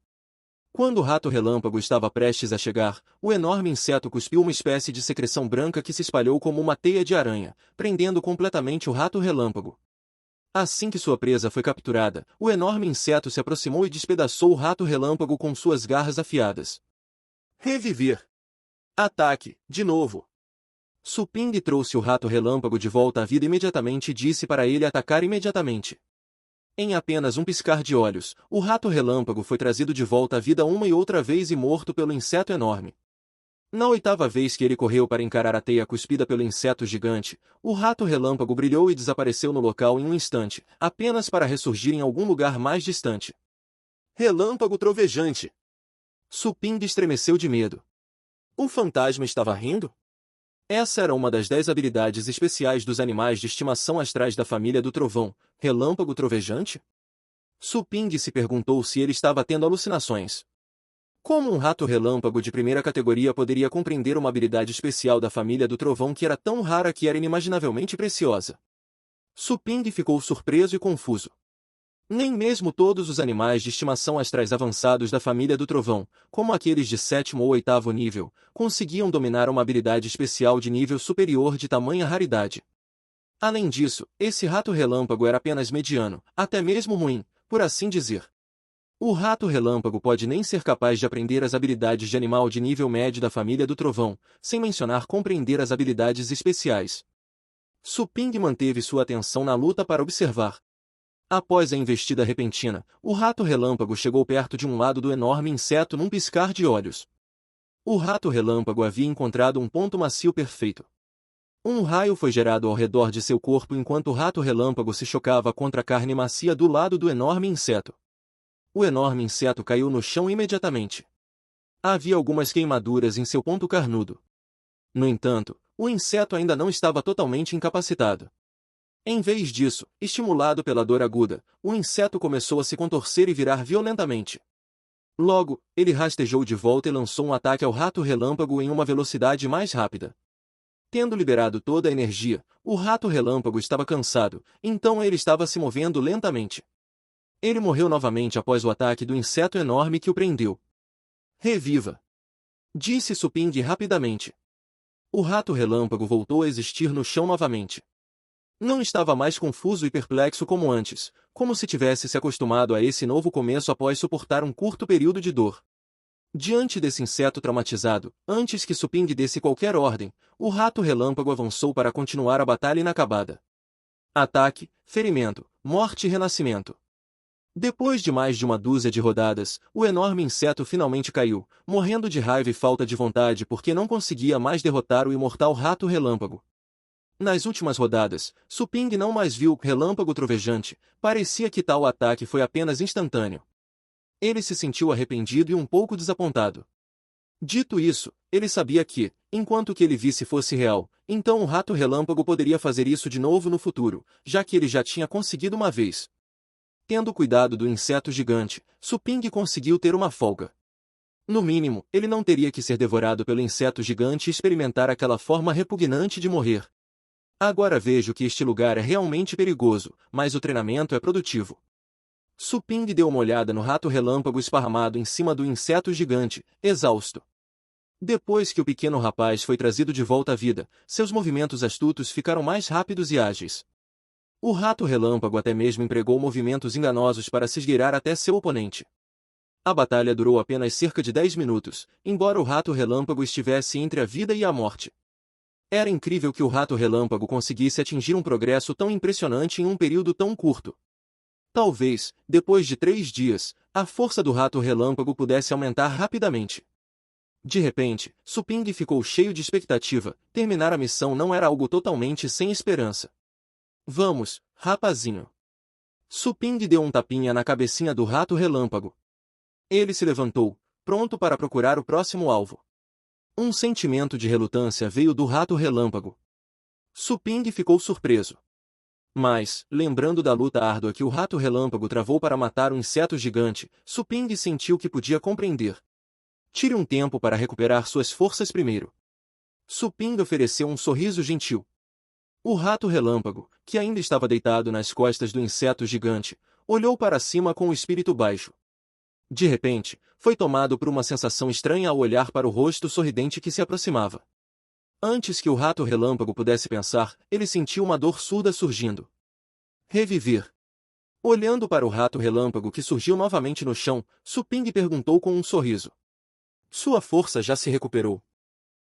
Quando o rato relâmpago estava prestes a chegar, o enorme inseto cuspiu uma espécie de secreção branca que se espalhou como uma teia de aranha, prendendo completamente o rato relâmpago. Assim que sua presa foi capturada, o enorme inseto se aproximou e despedaçou o rato relâmpago com suas garras afiadas. Reviver! Ataque, de novo! Suping trouxe o rato relâmpago de volta à vida imediatamente e disse para ele atacar imediatamente. Em apenas um piscar de olhos, o rato relâmpago foi trazido de volta à vida uma e outra vez e morto pelo inseto enorme. Na oitava vez que ele correu para encarar a teia cuspida pelo inseto gigante, o rato relâmpago brilhou e desapareceu no local em um instante, apenas para ressurgir em algum lugar mais distante. Relâmpago trovejante! Suping estremeceu de medo. O fantasma estava rindo? Essa era uma das 10 habilidades especiais dos animais de estimação astrais da família do trovão, relâmpago trovejante? Suping se perguntou se ele estava tendo alucinações. Como um rato relâmpago de primeira categoria poderia compreender uma habilidade especial da família do trovão que era tão rara que era inimaginavelmente preciosa? Suping ficou surpreso e confuso. Nem mesmo todos os animais de estimação astrais avançados da família do trovão, como aqueles de 7º ou 8º nível, conseguiam dominar uma habilidade especial de nível superior de tamanha raridade. Além disso, esse rato relâmpago era apenas mediano, até mesmo ruim, por assim dizer. O rato relâmpago pode nem ser capaz de aprender as habilidades de animal de nível médio da família do trovão, sem mencionar compreender as habilidades especiais. Suping manteve sua atenção na luta para observar. Após a investida repentina, o rato relâmpago chegou perto de um lado do enorme inseto num piscar de olhos. O rato relâmpago havia encontrado um ponto macio perfeito. Um raio foi gerado ao redor de seu corpo enquanto o rato relâmpago se chocava contra a carne macia do lado do enorme inseto. O enorme inseto caiu no chão imediatamente. Havia algumas queimaduras em seu ponto carnudo. No entanto, o inseto ainda não estava totalmente incapacitado. Em vez disso, estimulado pela dor aguda, o inseto começou a se contorcer e virar violentamente. Logo, ele rastejou de volta e lançou um ataque ao rato relâmpago em uma velocidade mais rápida. Tendo liberado toda a energia, o rato relâmpago estava cansado, então ele estava se movendo lentamente. Ele morreu novamente após o ataque do inseto enorme que o prendeu. Reviva! Disse Suping rapidamente. O rato relâmpago voltou a existir no chão novamente. Não estava mais confuso e perplexo como antes, como se tivesse se acostumado a esse novo começo após suportar um curto período de dor. Diante desse inseto traumatizado, antes que Suping desse qualquer ordem, o rato relâmpago avançou para continuar a batalha inacabada. Ataque, ferimento, morte e renascimento. Depois de mais de uma dúzia de rodadas, o enorme inseto finalmente caiu, morrendo de raiva e falta de vontade porque não conseguia mais derrotar o imortal rato relâmpago. Nas últimas rodadas, Suping não mais viu o relâmpago trovejante, parecia que tal ataque foi apenas instantâneo. Ele se sentiu arrependido e um pouco desapontado. Dito isso, ele sabia que, enquanto o que ele visse fosse real, então o rato relâmpago poderia fazer isso de novo no futuro, já que ele já tinha conseguido uma vez. Tendo cuidado do inseto gigante, Suping conseguiu ter uma folga. No mínimo, ele não teria que ser devorado pelo inseto gigante e experimentar aquela forma repugnante de morrer. Agora vejo que este lugar é realmente perigoso, mas o treinamento é produtivo. Suping deu uma olhada no rato relâmpago esparramado em cima do inseto gigante, exausto. Depois que o pequeno rapaz foi trazido de volta à vida, seus movimentos astutos ficaram mais rápidos e ágeis. O rato relâmpago até mesmo empregou movimentos enganosos para se esgueirar até seu oponente. A batalha durou apenas cerca de 10 minutos, embora o rato relâmpago estivesse entre a vida e a morte. Era incrível que o rato relâmpago conseguisse atingir um progresso tão impressionante em um período tão curto. Talvez, depois de 3 dias, a força do rato relâmpago pudesse aumentar rapidamente. De repente, Suping ficou cheio de expectativa, terminar a missão não era algo totalmente sem esperança. Vamos, rapazinho. Suping deu um tapinha na cabecinha do rato relâmpago. Ele se levantou, pronto para procurar o próximo alvo. Um sentimento de relutância veio do rato relâmpago. Suping ficou surpreso. Mas, lembrando da luta árdua que o rato relâmpago travou para matar um inseto gigante, Suping sentiu que podia compreender. Tire um tempo para recuperar suas forças primeiro. Suping ofereceu um sorriso gentil. O rato relâmpago, que ainda estava deitado nas costas do inseto gigante, olhou para cima com o espírito baixo. De repente, foi tomado por uma sensação estranha ao olhar para o rosto sorridente que se aproximava. Antes que o rato relâmpago pudesse pensar, ele sentiu uma dor surda surgindo. Reviver. Olhando para o rato relâmpago que surgiu novamente no chão, Suping perguntou com um sorriso. Sua força já se recuperou.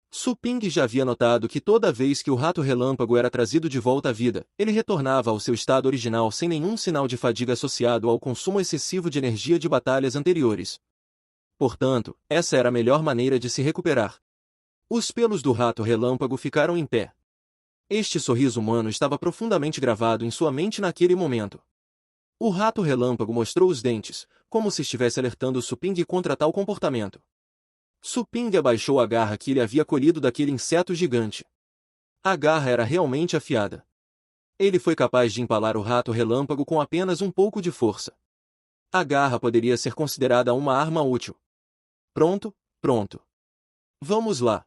Suping já havia notado que toda vez que o rato relâmpago era trazido de volta à vida, ele retornava ao seu estado original sem nenhum sinal de fadiga associado ao consumo excessivo de energia de batalhas anteriores. Portanto, essa era a melhor maneira de se recuperar. Os pelos do rato relâmpago ficaram em pé. Este sorriso humano estava profundamente gravado em sua mente naquele momento. O rato relâmpago mostrou os dentes, como se estivesse alertando Suping contra tal comportamento. Suping abaixou a garra que ele havia colhido daquele inseto gigante. A garra era realmente afiada. Ele foi capaz de empalar o rato relâmpago com apenas um pouco de força. A garra poderia ser considerada uma arma útil. Pronto, pronto. Vamos lá.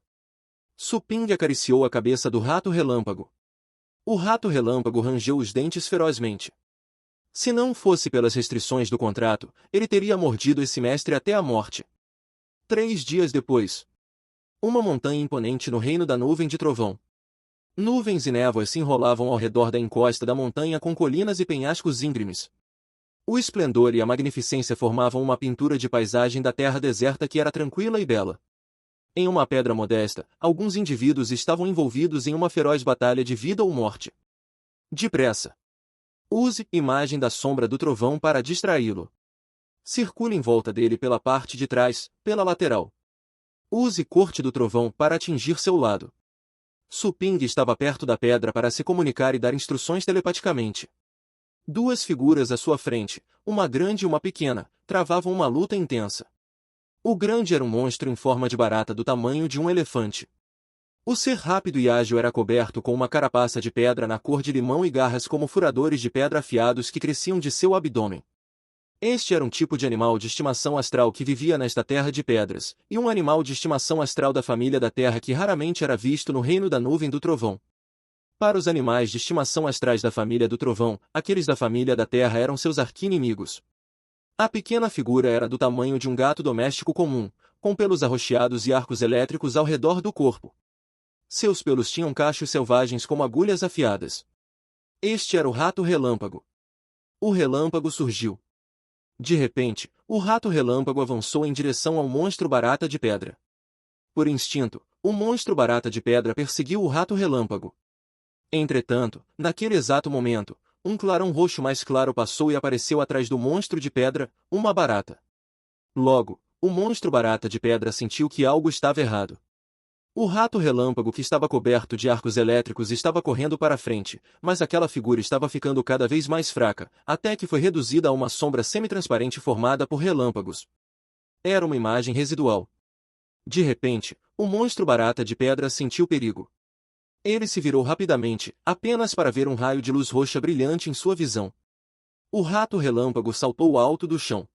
Suping acariciou a cabeça do rato relâmpago. O rato relâmpago rangeu os dentes ferozmente. Se não fosse pelas restrições do contrato, ele teria mordido esse mestre até a morte. 3 dias depois. Uma montanha imponente no reino da nuvem de trovão. Nuvens e névoas se enrolavam ao redor da encosta da montanha com colinas e penhascos íngremes. O esplendor e a magnificência formavam uma pintura de paisagem da terra deserta que era tranquila e bela. Em uma pedra modesta, alguns indivíduos estavam envolvidos em uma feroz batalha de vida ou morte. Depressa! Use imagem da sombra do trovão para distraí-lo. Circule em volta dele pela parte de trás, pela lateral. Use corte do trovão para atingir seu lado. Suping estava perto da pedra para se comunicar e dar instruções telepaticamente. 2 figuras à sua frente, uma grande e uma pequena, travavam uma luta intensa. O grande era um monstro em forma de barata do tamanho de um elefante. O ser rápido e ágil era coberto com uma carapaça de pedra na cor de limão e garras como furadores de pedra afiados que cresciam de seu abdômen. Este era um tipo de animal de estimação astral que vivia nesta terra de pedras, e um animal de estimação astral da família da terra que raramente era visto no reino da nuvem do trovão. Para os animais de estimação astrais da família do trovão, aqueles da família da terra eram seus arqui-inimigos. A pequena figura era do tamanho de um gato doméstico comum, com pelos arroxeados e arcos elétricos ao redor do corpo. Seus pelos tinham cachos selvagens como agulhas afiadas. Este era o rato relâmpago. O relâmpago surgiu. De repente, o rato relâmpago avançou em direção ao monstro barata de pedra. Por instinto, o monstro barata de pedra perseguiu o rato relâmpago. Entretanto, naquele exato momento, um clarão roxo mais claro passou e apareceu atrás do monstro de pedra, uma barata. Logo, o monstro barata de pedra sentiu que algo estava errado. O rato relâmpago que estava coberto de arcos elétricos estava correndo para frente, mas aquela figura estava ficando cada vez mais fraca, até que foi reduzida a uma sombra semi-transparente formada por relâmpagos. Era uma imagem residual. De repente, o monstro barata de pedra sentiu perigo. Ele se virou rapidamente, apenas para ver um raio de luz roxa brilhante em sua visão. O rato relâmpago saltou alto do chão.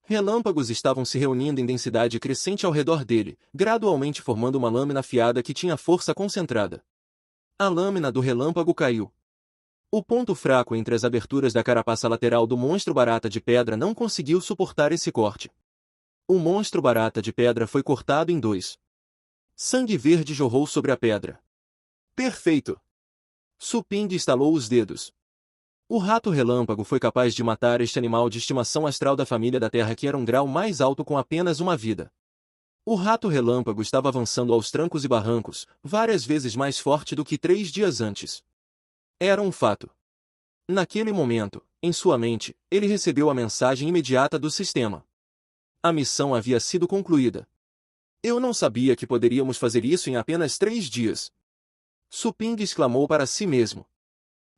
Relâmpagos estavam se reunindo em densidade crescente ao redor dele, gradualmente formando uma lâmina afiada que tinha força concentrada. A lâmina do relâmpago caiu. O ponto fraco entre as aberturas da carapaça lateral do monstro barata de pedra não conseguiu suportar esse corte. O monstro barata de pedra foi cortado em 2. Sangue verde jorrou sobre a pedra. Perfeito! Suping estalou os dedos. O rato relâmpago foi capaz de matar este animal de estimação astral da família da Terra que era um grau mais alto com apenas uma vida. O rato relâmpago estava avançando aos trancos e barrancos, várias vezes mais forte do que 3 dias antes. Era um fato. Naquele momento, em sua mente, ele recebeu a mensagem imediata do sistema. A missão havia sido concluída. Eu não sabia que poderíamos fazer isso em apenas 3 dias. Suping exclamou para si mesmo.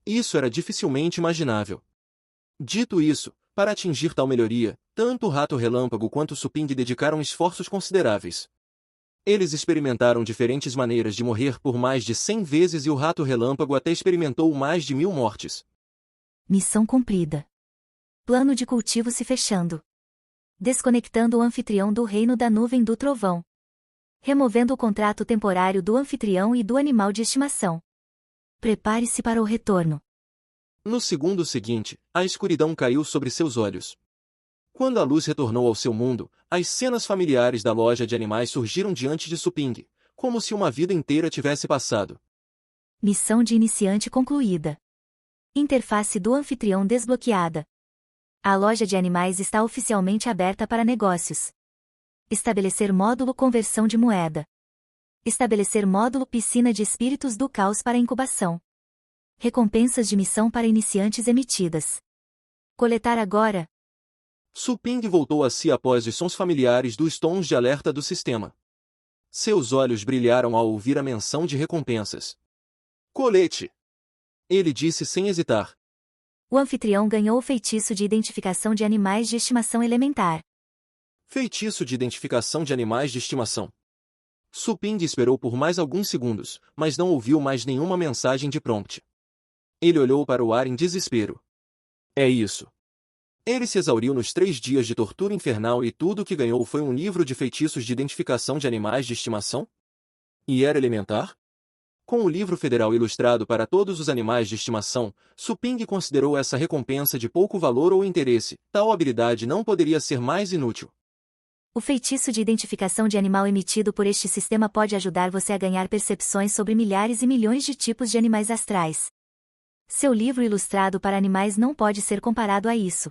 Isso era dificilmente imaginável. Dito isso, para atingir tal melhoria, tanto o rato relâmpago quanto o Suping dedicaram esforços consideráveis. Eles experimentaram diferentes maneiras de morrer por mais de 100 vezes e o rato relâmpago até experimentou mais de 1000 mortes. Missão cumprida. Plano de cultivo se fechando. Desconectando o anfitrião do reino da nuvem do trovão. Removendo o contrato temporário do anfitrião e do animal de estimação. Prepare-se para o retorno. No segundo seguinte, a escuridão caiu sobre seus olhos. Quando a luz retornou ao seu mundo, as cenas familiares da loja de animais surgiram diante de Suping, como se uma vida inteira tivesse passado. Missão de iniciante concluída. Interface do anfitrião desbloqueada. A loja de animais está oficialmente aberta para negócios. Estabelecer módulo conversão de moeda. Estabelecer módulo piscina de espíritos do caos para incubação. Recompensas de missão para iniciantes emitidas. Coletar agora. Suping voltou a si após os sons familiares dos tons de alerta do sistema. Seus olhos brilharam ao ouvir a menção de recompensas. Colete! Ele disse sem hesitar. O anfitrião ganhou o feitiço de identificação de animais de estimação elementar. Feitiço de identificação de animais de estimação. Suping esperou por mais alguns segundos, mas não ouviu mais nenhuma mensagem de prompt. Ele olhou para o ar em desespero. É isso. Ele se exauriu nos 3 dias de tortura infernal e tudo o que ganhou foi um livro de feitiços de identificação de animais de estimação? E era elementar? Com o livro federal ilustrado para todos os animais de estimação, Suping considerou essa recompensa de pouco valor ou interesse. Tal habilidade não poderia ser mais inútil. O feitiço de identificação de animal emitido por este sistema pode ajudar você a ganhar percepções sobre milhares e milhões de tipos de animais astrais. Seu livro ilustrado para animais não pode ser comparado a isso.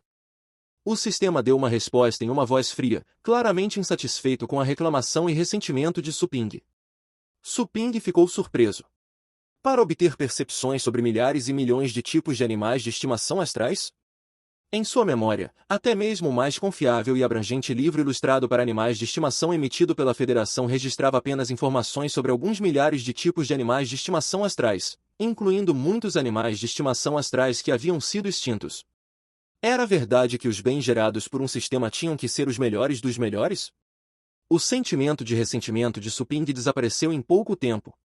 O sistema deu uma resposta em uma voz fria, claramente insatisfeito com a reclamação e ressentimento de Suping. Suping ficou surpreso. Para obter percepções sobre milhares e milhões de tipos de animais de estimação astrais? Em sua memória, até mesmo o mais confiável e abrangente livro ilustrado para animais de estimação emitido pela Federação registrava apenas informações sobre alguns milhares de tipos de animais de estimação astrais, incluindo muitos animais de estimação astrais que haviam sido extintos. Era verdade que os bens gerados por um sistema tinham que ser os melhores dos melhores? O sentimento de ressentimento de Suping desapareceu em pouco tempo.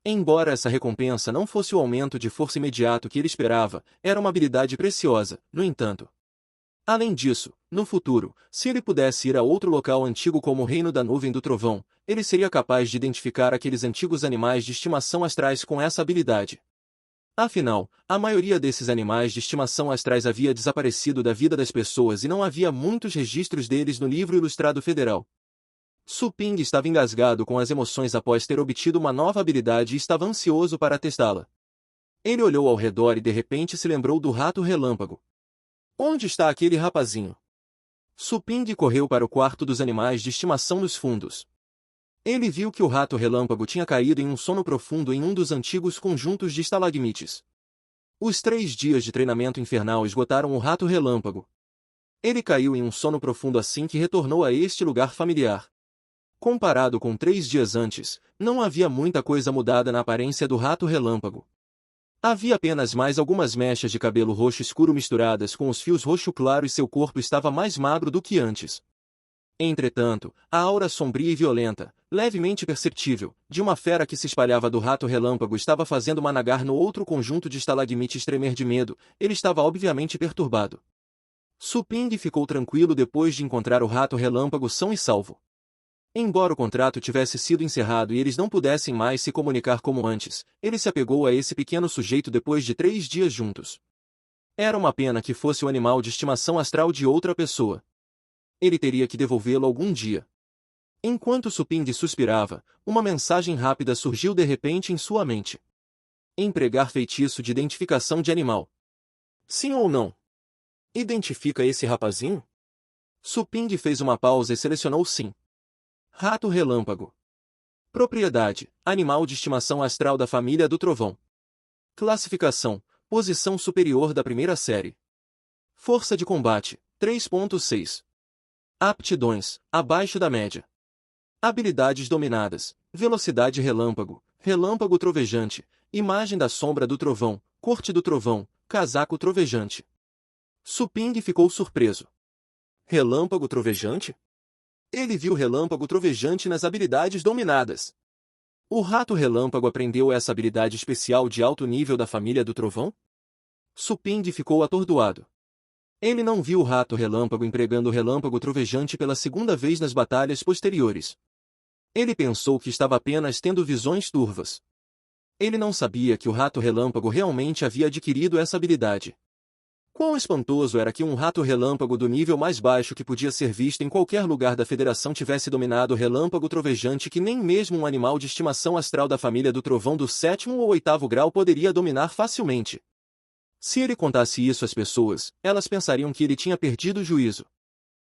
Embora essa recompensa não fosse o aumento de força imediato que ele esperava, era uma habilidade preciosa, no entanto. Além disso, no futuro, se ele pudesse ir a outro local antigo como o Reino da Nuvem do Trovão, ele seria capaz de identificar aqueles antigos animais de estimação astrais com essa habilidade. Afinal, a maioria desses animais de estimação astrais havia desaparecido da vida das pessoas e não havia muitos registros deles no livro ilustrado federal. Suping estava engasgado com as emoções após ter obtido uma nova habilidade e estava ansioso para testá-la. Ele olhou ao redor e de repente se lembrou do rato relâmpago. Onde está aquele rapazinho? Suping correu para o quarto dos animais de estimação nos fundos. Ele viu que o rato relâmpago tinha caído em um sono profundo em um dos antigos conjuntos de estalagmites. Os 3 dias de treinamento infernal esgotaram o rato relâmpago. Ele caiu em um sono profundo assim que retornou a este lugar familiar. Comparado com 3 dias antes, não havia muita coisa mudada na aparência do rato relâmpago. Havia apenas mais algumas mechas de cabelo roxo escuro misturadas com os fios roxo claro e seu corpo estava mais magro do que antes. Entretanto, a aura sombria e violenta, levemente perceptível, de uma fera que se espalhava do rato relâmpago estava fazendo Managar no outro conjunto de estalagmites tremer de medo. Ele estava obviamente perturbado. Suping ficou tranquilo depois de encontrar o rato relâmpago são e salvo. Embora o contrato tivesse sido encerrado e eles não pudessem mais se comunicar como antes, ele se apegou a esse pequeno sujeito depois de 3 dias juntos. Era uma pena que fosse o animal de estimação astral de outra pessoa. Ele teria que devolvê-lo algum dia. Enquanto Suping suspirava, uma mensagem rápida surgiu de repente em sua mente. Empregar feitiço de identificação de animal. Sim ou não? Identifica esse rapazinho? Suping fez uma pausa e selecionou sim. Rato relâmpago. Propriedade: animal de estimação astral da família do trovão. Classificação: posição superior da primeira série. Força de combate: 3.6. Aptidões: abaixo da média. Habilidades dominadas: velocidade relâmpago, relâmpago trovejante, imagem da sombra do trovão, corte do trovão, casaco trovejante. Suping ficou surpreso. Relâmpago trovejante? Ele viu relâmpago trovejante nas habilidades dominadas. O rato relâmpago aprendeu essa habilidade especial de alto nível da família do trovão? Suping ficou atordoado. Ele não viu o rato relâmpago empregando o relâmpago trovejante pela segunda vez nas batalhas posteriores. Ele pensou que estava apenas tendo visões turvas. Ele não sabia que o rato relâmpago realmente havia adquirido essa habilidade. Quão espantoso era que um rato relâmpago do nível mais baixo que podia ser visto em qualquer lugar da Federação tivesse dominado o relâmpago trovejante que nem mesmo um animal de estimação astral da família do trovão do 7º ou 8º grau poderia dominar facilmente. Se ele contasse isso às pessoas, elas pensariam que ele tinha perdido o juízo.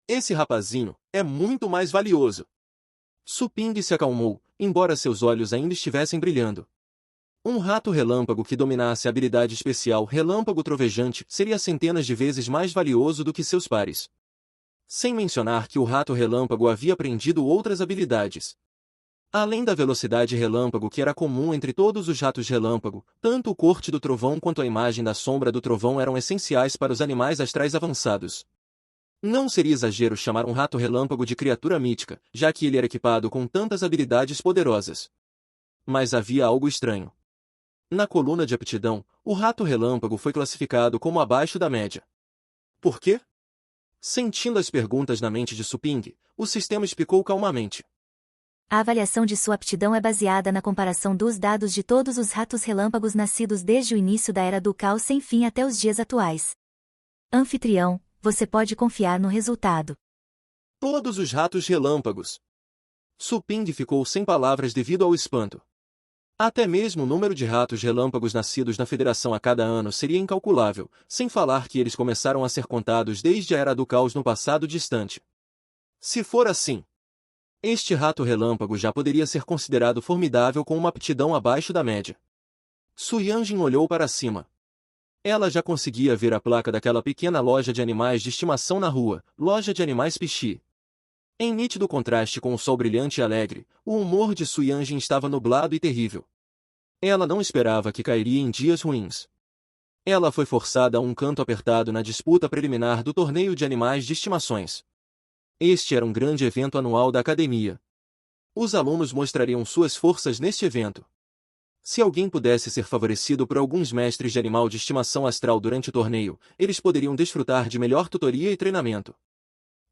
Esse rapazinho é muito mais valioso. Suping se acalmou, embora seus olhos ainda estivessem brilhando. Um rato relâmpago que dominasse a habilidade especial relâmpago trovejante seria centenas de vezes mais valioso do que seus pares. Sem mencionar que o rato relâmpago havia aprendido outras habilidades. Além da velocidade relâmpago que era comum entre todos os ratos relâmpago, tanto o corte do trovão quanto a imagem da sombra do trovão eram essenciais para os animais astrais avançados. Não seria exagero chamar um rato relâmpago de criatura mítica, já que ele era equipado com tantas habilidades poderosas. Mas havia algo estranho. Na coluna de aptidão, o rato relâmpago foi classificado como abaixo da média. Por quê? Sentindo as perguntas na mente de Suping, o sistema explicou calmamente. A avaliação de sua aptidão é baseada na comparação dos dados de todos os ratos relâmpagos nascidos desde o início da Era do Caos sem fim até os dias atuais. Anfitrião, você pode confiar no resultado. Todos os ratos relâmpagos. Suping ficou sem palavras devido ao espanto. Até mesmo o número de ratos relâmpagos nascidos na Federação a cada ano seria incalculável, sem falar que eles começaram a ser contados desde a Era do Caos no passado distante. Se for assim, este rato relâmpago já poderia ser considerado formidável com uma aptidão abaixo da média. Su Yanjin olhou para cima. Ela já conseguia ver a placa daquela pequena loja de animais de estimação na rua, Loja de Animais Pichi. Em nítido contraste com o sol brilhante e alegre, o humor de Su Yanjin estava nublado e terrível. Ela não esperava que cairia em dias ruins. Ela foi forçada a um canto apertado na disputa preliminar do torneio de animais de estimações. Este era um grande evento anual da academia. Os alunos mostrariam suas forças neste evento. Se alguém pudesse ser favorecido por alguns mestres de animal de estimação astral durante o torneio, eles poderiam desfrutar de melhor tutoria e treinamento.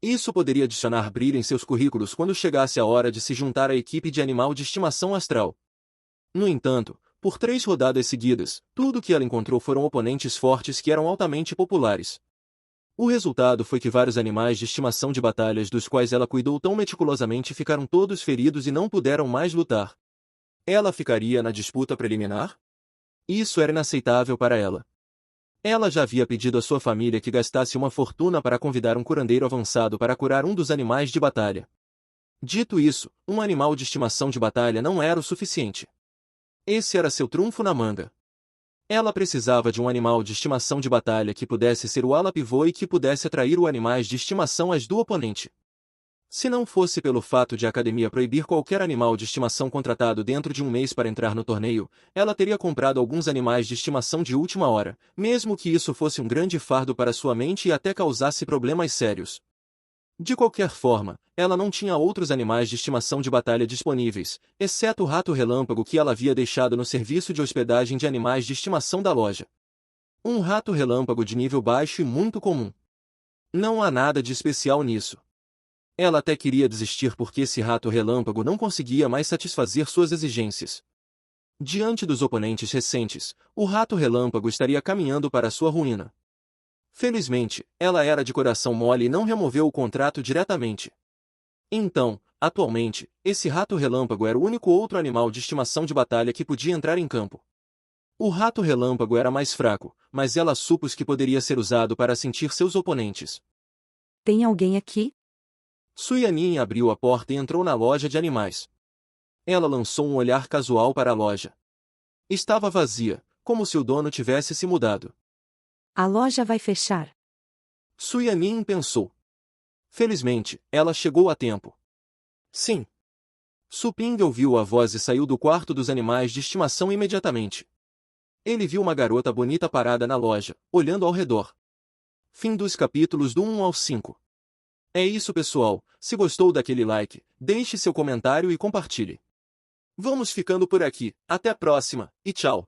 Isso poderia adicionar brilho em seus currículos quando chegasse a hora de se juntar à equipe de animal de estimação astral. No entanto, por 3 rodadas seguidas, tudo o que ela encontrou foram oponentes fortes que eram altamente populares. O resultado foi que vários animais de estimação de batalhas dos quais ela cuidou tão meticulosamente ficaram todos feridos e não puderam mais lutar. Ela ficaria na disputa preliminar? Isso era inaceitável para ela. Ela já havia pedido à sua família que gastasse uma fortuna para convidar um curandeiro avançado para curar um dos animais de batalha. Dito isso, um animal de estimação de batalha não era o suficiente. Esse era seu trunfo na manga. Ela precisava de um animal de estimação de batalha que pudesse ser o ala pivô e que pudesse atrair os animais de estimação do oponente. Se não fosse pelo fato de a academia proibir qualquer animal de estimação contratado dentro de um mês para entrar no torneio, ela teria comprado alguns animais de estimação de última hora, mesmo que isso fosse um grande fardo para sua mente e até causasse problemas sérios. De qualquer forma, ela não tinha outros animais de estimação de batalha disponíveis, exceto o rato relâmpago que ela havia deixado no serviço de hospedagem de animais de estimação da loja. Um rato relâmpago de nível baixo e muito comum. Não há nada de especial nisso. Ela até queria desistir porque esse rato relâmpago não conseguia mais satisfazer suas exigências. Diante dos oponentes recentes, o rato relâmpago estaria caminhando para sua ruína. Felizmente, ela era de coração mole e não removeu o contrato diretamente. Então, atualmente, esse rato relâmpago era o único outro animal de estimação de batalha que podia entrar em campo. O rato relâmpago era mais fraco, mas ela supôs que poderia ser usado para sentir seus oponentes. Tem alguém aqui? Su Yanin abriu a porta e entrou na loja de animais. Ela lançou um olhar casual para a loja. Estava vazia, como se o dono tivesse se mudado. A loja vai fechar. Su Yanin pensou. Felizmente, ela chegou a tempo. Sim. Suping ouviu a voz e saiu do quarto dos animais de estimação imediatamente. Ele viu uma garota bonita parada na loja, olhando ao redor. Fim dos capítulos do 1 ao 5. É isso, pessoal. Se gostou daquele like, deixe seu comentário e compartilhe. Vamos ficando por aqui. Até a próxima, e tchau!